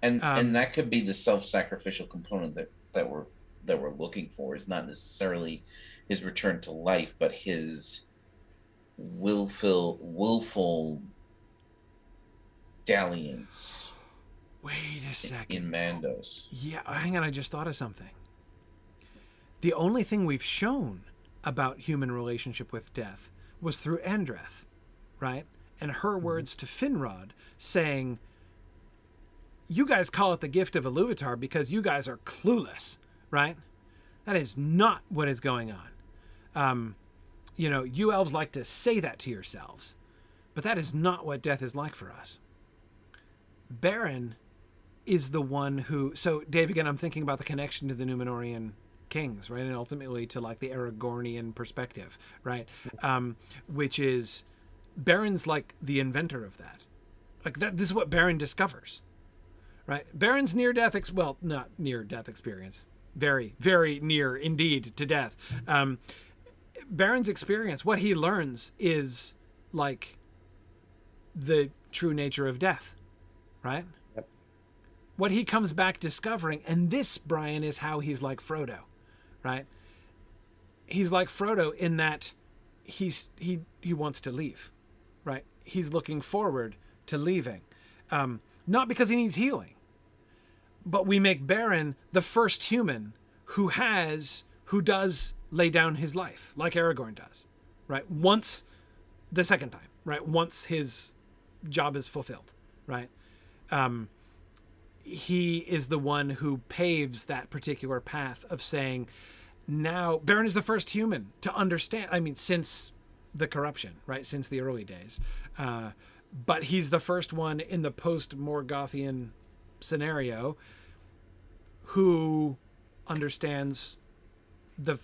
Speaker 3: And that could be the self-sacrificial component that we're looking for, is not necessarily his return to life, but his willful dalliance.
Speaker 2: Wait a second.
Speaker 3: In Mandos.
Speaker 2: Yeah, hang on, I just thought of something. The only thing we've shown about human relationship with death was through Andreth, right? And her words to Finrod saying, you guys call it the gift of Iluvatar because you guys are clueless, right? That is not what is going on. You elves like to say that to yourselves, but that is not what death is like for us. Beren is the one who, so Dave, again, I'm thinking about the connection to the Numenorian kings, right? And ultimately to like the Aragornian perspective, right? Which is Beren's like the inventor of that. Like that, this is what Beren discovers, right? Beren's near-death, not near-death experience. Very, very near indeed to death. Beren's experience, what he learns is like the true nature of death, right?
Speaker 1: Yep.
Speaker 2: What he comes back discovering, and this, Brian, is how he's like Frodo, right? He's like Frodo in that he wants to leave, right? He's looking forward to leaving, not because he needs healing, but we make Beren the first human who has who does lay down his life like Aragorn does, right? Once the second time, right? Once his job is fulfilled, right? He is the one who paves that particular path of saying, now Beren is the first human to understand. I mean, since the corruption, right? Since the early days. But he's the first one in the post-Morgothian scenario who understands the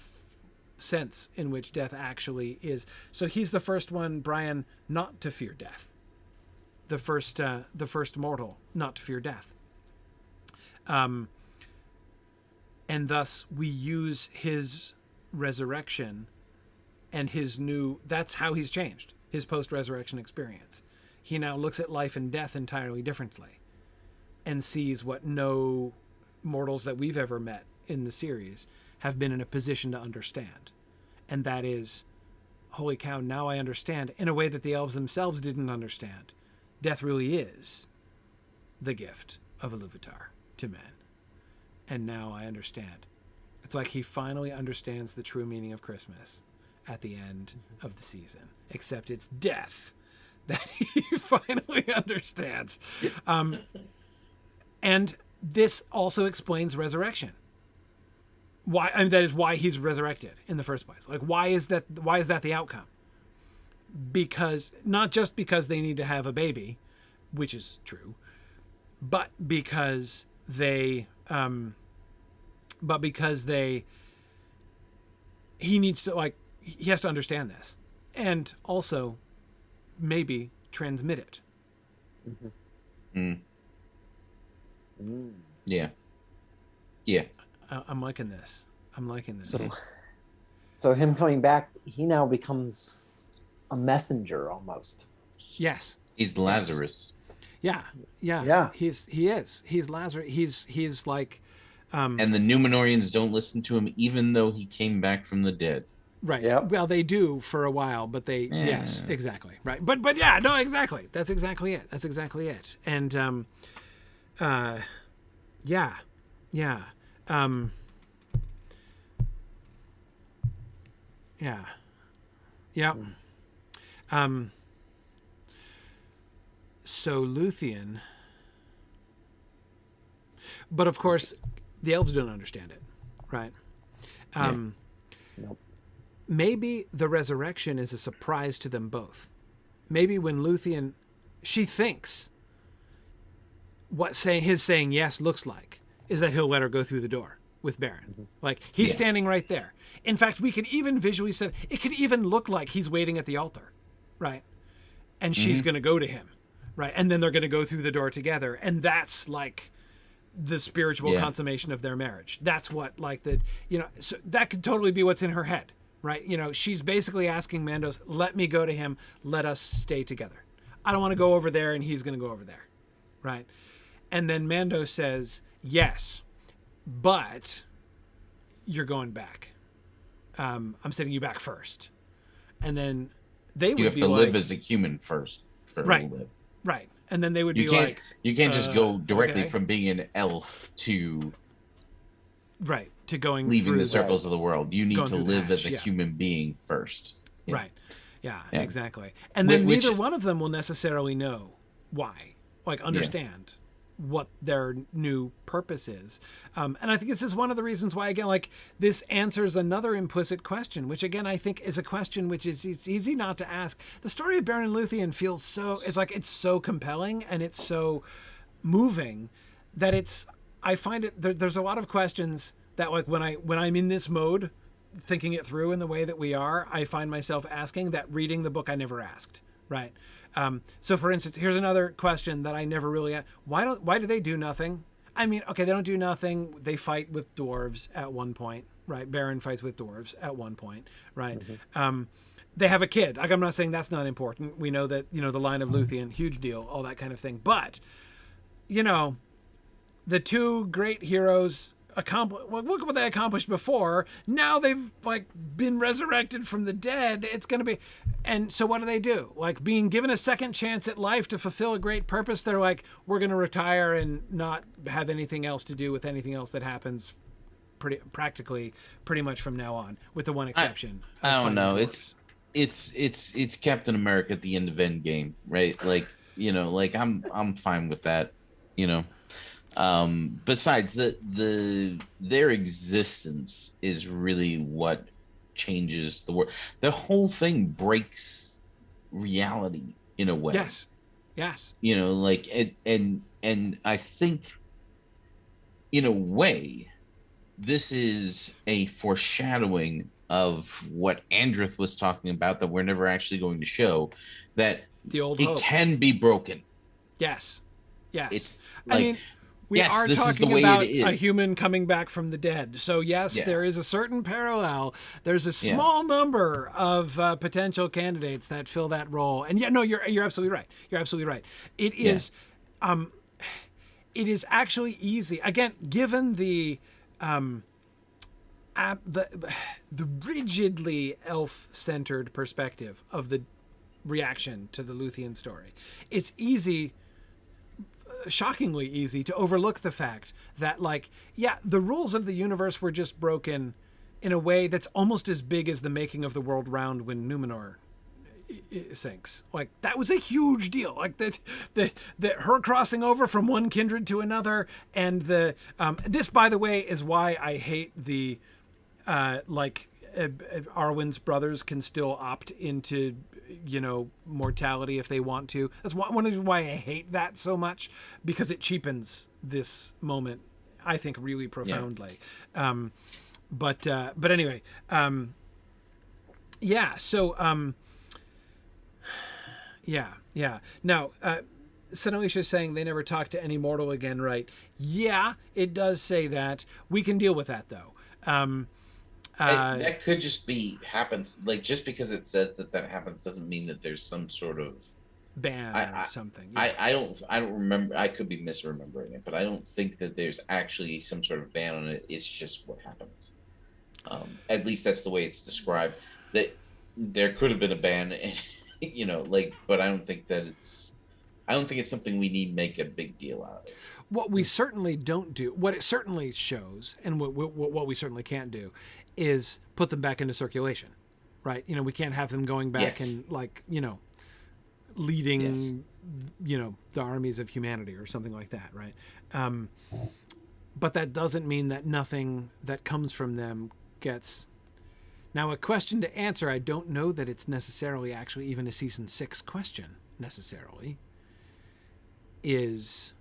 Speaker 2: sense in which death actually is. So he's the first one, Brian, not to fear death. The first mortal not to fear death. And thus we use his resurrection and his new, that's how he's changed, his post-resurrection experience. He now looks at life and death entirely differently and sees what no mortals that we've ever met in the series have been in a position to understand. And that is, holy cow, now I understand in a way that the elves themselves didn't understand. Death really is the gift of Iluvatar to men. And now I understand. It's like he finally understands the true meaning of Christmas at the end of the season, except it's death that he finally understands. And this also explains resurrection. Why? I mean, that is why he's resurrected in the first place. Like, why is that the outcome? Because not just because they need to have a baby, which is true, but because he needs to, like, he has to understand this and also maybe transmit it.
Speaker 3: Mm. Yeah.
Speaker 2: I'm liking this.
Speaker 1: So him coming back, he now becomes a messenger almost.
Speaker 2: Yes.
Speaker 3: He's Lazarus.
Speaker 2: Yeah. He is. He's Lazarus. He's like.
Speaker 3: And the Numenorians don't listen to him, even though he came back from the dead.
Speaker 2: Right.
Speaker 1: Yep.
Speaker 2: Well, they do for a while, but they yes, exactly. Right. But yeah, no, exactly. That's exactly it. And yeah. So Luthien, but of course the elves don't understand it, right?
Speaker 1: Nope.
Speaker 2: Maybe the resurrection is a surprise to them both. Maybe when Luthien, she thinks what his saying yes looks like is that he'll let her go through the door with Beren. Like, he's standing right there. In fact, we can even visually say it could even look like he's waiting at the altar, right? And she's going to go to him, right? And then they're going to go through the door together. And that's like the spiritual consummation of their marriage. That's what, like, so that could totally be what's in her head, right? She's basically asking Mandos, let me go to him. Let us stay together. I don't want to go over there and he's going to go over there, right? And then Mandos says, yes, but you're going back. I'm sending you back first. And then they would be like...
Speaker 3: You have to live as a human first for a little bit.
Speaker 2: Right. And then they would be like...
Speaker 3: You can't just go directly from being an elf to...
Speaker 2: Right. To going
Speaker 3: leaving the circles of the world. You need to live as a
Speaker 2: yeah.
Speaker 3: human being first. Yeah.
Speaker 2: Right. Yeah, exactly. And then neither one of them will necessarily know why. Like, understand what their new purpose is. And I think this is one of the reasons why, again, like, this answers another implicit question, which, again, I think is a question which is, it's easy not to ask. The story of Beren and Luthien feels so, it's so compelling and it's so moving that I find it, there's a lot of questions that, like, when I'm in this mode, thinking it through in the way that we are, I find myself asking that reading the book I never asked, right? So for instance, here's another question that I never really asked. Why do they do nothing? I mean, okay, they don't do nothing. They fight with dwarves at one point, right? Beren fights with dwarves at one point, right? They have a kid. Like, I'm not saying that's not important. We know that, the line of Luthien, huge deal, all that kind of thing. But, the two great heroes look at what they accomplished before. Now they've, like, been resurrected from the dead. It's going to be, and so what do? Like, being given a second chance at life to fulfill a great purpose, they're like, we're going to retire and not have anything else to do with anything else that happens practically pretty much from now on, with the one exception.
Speaker 3: I don't know.
Speaker 2: Dwarves.
Speaker 3: It's Captain America at the end of Endgame, right? Like, like I'm fine with that, besides their existence is really what changes the world. The whole thing breaks reality in a way.
Speaker 2: Yes.
Speaker 3: Like and I think in a way this is a foreshadowing of what Andrith was talking about that we're never actually going to show, that
Speaker 2: the old
Speaker 3: it
Speaker 2: hope
Speaker 3: can be broken.
Speaker 2: Yes.
Speaker 3: It's
Speaker 2: I mean, we are talking about a human coming back from the dead. So yes, there is a certain parallel. There's a small number of potential candidates that fill that role. And you're absolutely right. You're absolutely right. It is, it is actually easy. Again, given the rigidly elf-centered perspective of the reaction to the Luthien story, it's easy, shockingly easy, to overlook the fact that, the rules of the universe were just broken in a way that's almost as big as the making of the world round when Numenor sinks. Like, that was a huge deal. Like that her crossing over from one kindred to another, and this, by the way, is why I hate the Arwen's brothers can still opt into mortality if they want to. That's one of the reasons why I hate that so much, because it cheapens this moment, I think, really profoundly. But anyway, Now, Senalisha is saying they never talk to any mortal again, right? Yeah, it does say that. We can deal with that, though.
Speaker 3: That could just be happens. Like, just because it says that happens doesn't mean that there's some sort of
Speaker 2: ban or something.
Speaker 3: Yeah. I don't remember. I could be misremembering it, but I don't think that there's actually some sort of ban on it. It's just what happens. At least that's the way it's described. That there could have been a ban, and, but I don't think that it's. I don't think it's something we need to make a big deal out of.
Speaker 2: What we certainly don't do, what it certainly shows, and what we certainly can't do, is put them back into circulation, right? We can't have them going back and leading, the armies of humanity or something like that, right? But that doesn't mean that nothing that comes from them gets. Now, a question to answer, I don't know that it's necessarily actually even a season 6 question necessarily, is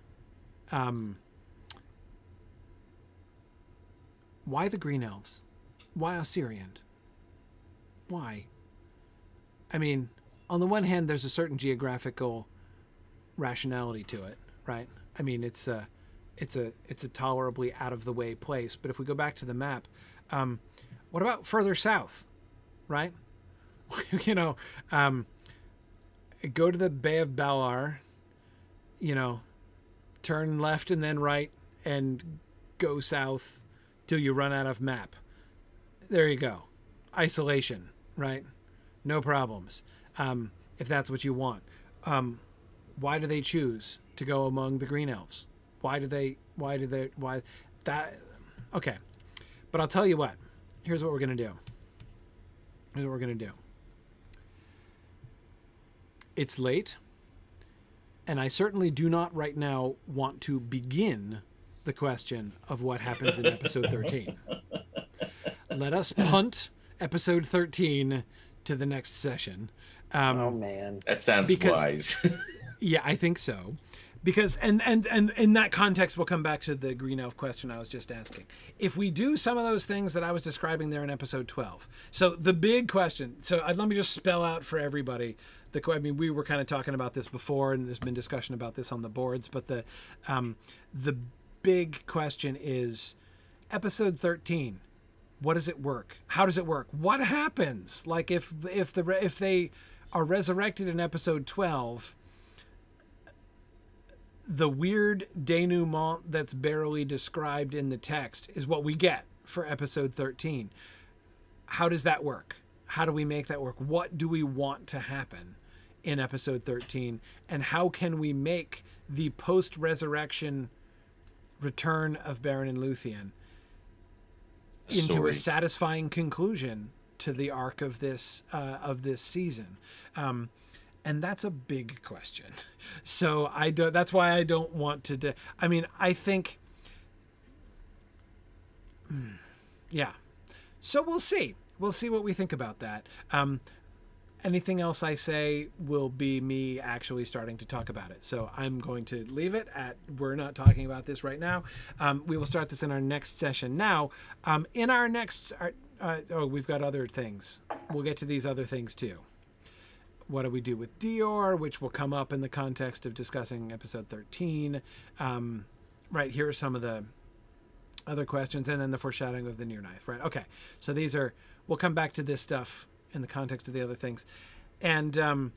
Speaker 2: why the Green Elves? Why Osirian? Why? I mean, on the one hand, there's a certain geographical rationality to it, right? I mean, it's a tolerably out of the way place. But if we go back to the map, what about further south, right? Go to the Bay of Balar, turn left and then right and go south till you run out of map. There you go. Isolation, right? No problems. If that's what you want. Why do they choose to go among the Green Elves? Why that? Okay. But I'll tell you what. Here's what we're going to do. It's late, and I certainly do not right now want to begin the question of what happens in episode 13. Let us punt episode 13 to the next session.
Speaker 1: Oh man,
Speaker 3: that sounds wise.
Speaker 2: Yeah, I think so. Because and in that context, we'll come back to the Green Elf question I was just asking. If we do some of those things that I was describing there in episode 12, so the big question. So let me just spell out for everybody. We were kind of talking about this before, and there's been discussion about this on the boards. But the big question is episode 13. What does it work? How does it work? What happens? Like if they are resurrected in episode 12. The weird denouement that's barely described in the text is what we get for episode 13. How does that work? How do we make that work? What do we want to happen in episode 13? And how can we make the post-resurrection return of Beren and Luthien into a satisfying conclusion to the arc of this season. And that's a big question. So that's why I don't want to I mean, I think yeah. So we'll see what we think about that. Anything else I say will be me actually starting to talk about it. So I'm going to leave it at, we're not talking about this right now. We will start this in our next session. Now, in our next, we've got other things. We'll get to these other things too. What do we do with Dior, which will come up in the context of discussing episode 13. Right, here are some of the other questions, and then the foreshadowing of the near knife, right? Okay, so we'll come back to this stuff in the context of the other things. And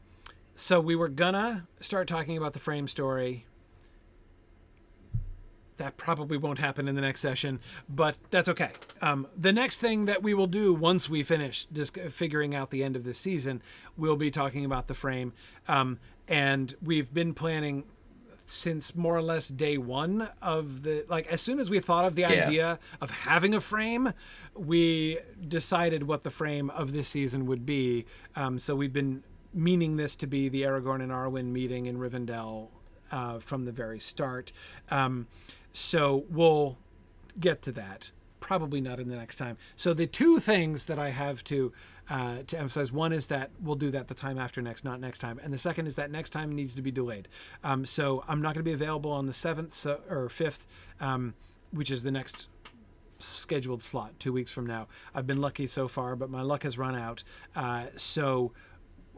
Speaker 2: so we were gonna start talking about the frame story. That probably won't happen in the next session, but that's okay. The next thing that we will do once we finish figuring out the end of this season, we'll be talking about the frame. And we've been planning since more or less day one of as soon as we thought of the idea of having a frame, we decided what the frame of this season would be. So we've been meaning this to be the Aragorn and Arwen meeting in Rivendell from the very start. So we'll get to that. Probably not in the next time. So the two things that I have to emphasize, one is that we'll do that the time after next, not next time. And the second is that next time needs to be delayed. So I'm not going to be available on the 7th or 5th, which is the next scheduled slot 2 weeks from now. I've been lucky so far, but my luck has run out. So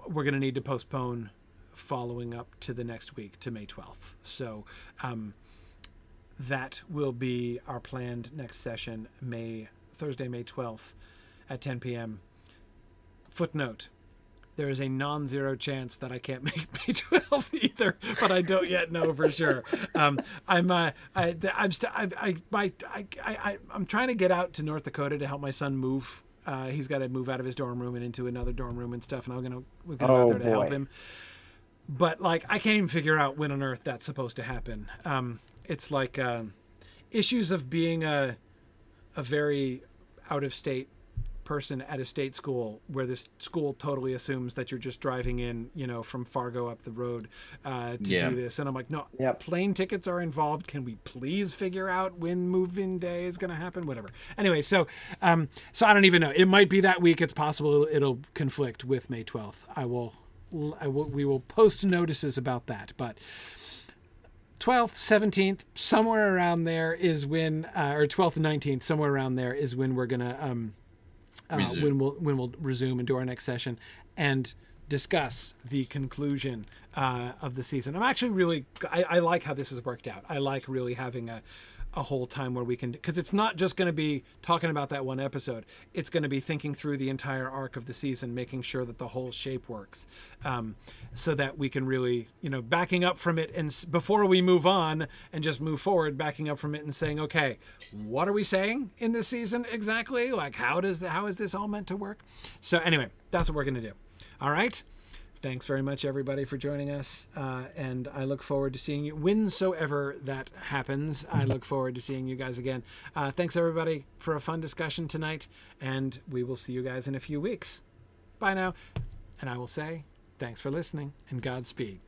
Speaker 2: we're going to need to postpone following up to the next week, to May 12th. So that will be our planned next session, Thursday, May 12th at 10 p.m. Footnote: there is a non-zero chance that I can't make May 12th either, but I don't yet know for sure. I'm trying to get out to North Dakota to help my son move. He's got to move out of his dorm room and into another dorm room and stuff, and we're gonna out there to help him. But I can't even figure out when on earth that's supposed to happen. It's like issues of being a very out-of-state person at a state school, where this school totally assumes that you're just driving in, from Fargo up the road to do this. And I'm like, no, plane tickets are involved. Can we please figure out when move-in day is going to happen? Whatever. Anyway, so I don't even know. It might be that week. It's possible it'll conflict with May 12th. We will post notices about that, but 12th, 17th, somewhere around there is when, or 12th and 19th, somewhere around there is when we're gonna when we'll resume and do our next session and discuss the conclusion of the season. I'm actually really, I like how this has worked out. I like really having a whole time where we can, because it's not just going to be talking about that one episode. It's going to be thinking through the entire arc of the season, making sure that the whole shape works, so that we can really, backing up from it, and before we move on and just move forward, backing up from it and saying, okay, what are we saying in this season exactly? How is this all meant to work? So anyway, that's what we're going to do. All right. Thanks very much, everybody, for joining us. And I look forward to seeing you whensoever that happens. I look forward to seeing you guys again. Thanks, everybody, for a fun discussion tonight. And we will see you guys in a few weeks. Bye now. And I will say, thanks for listening and Godspeed.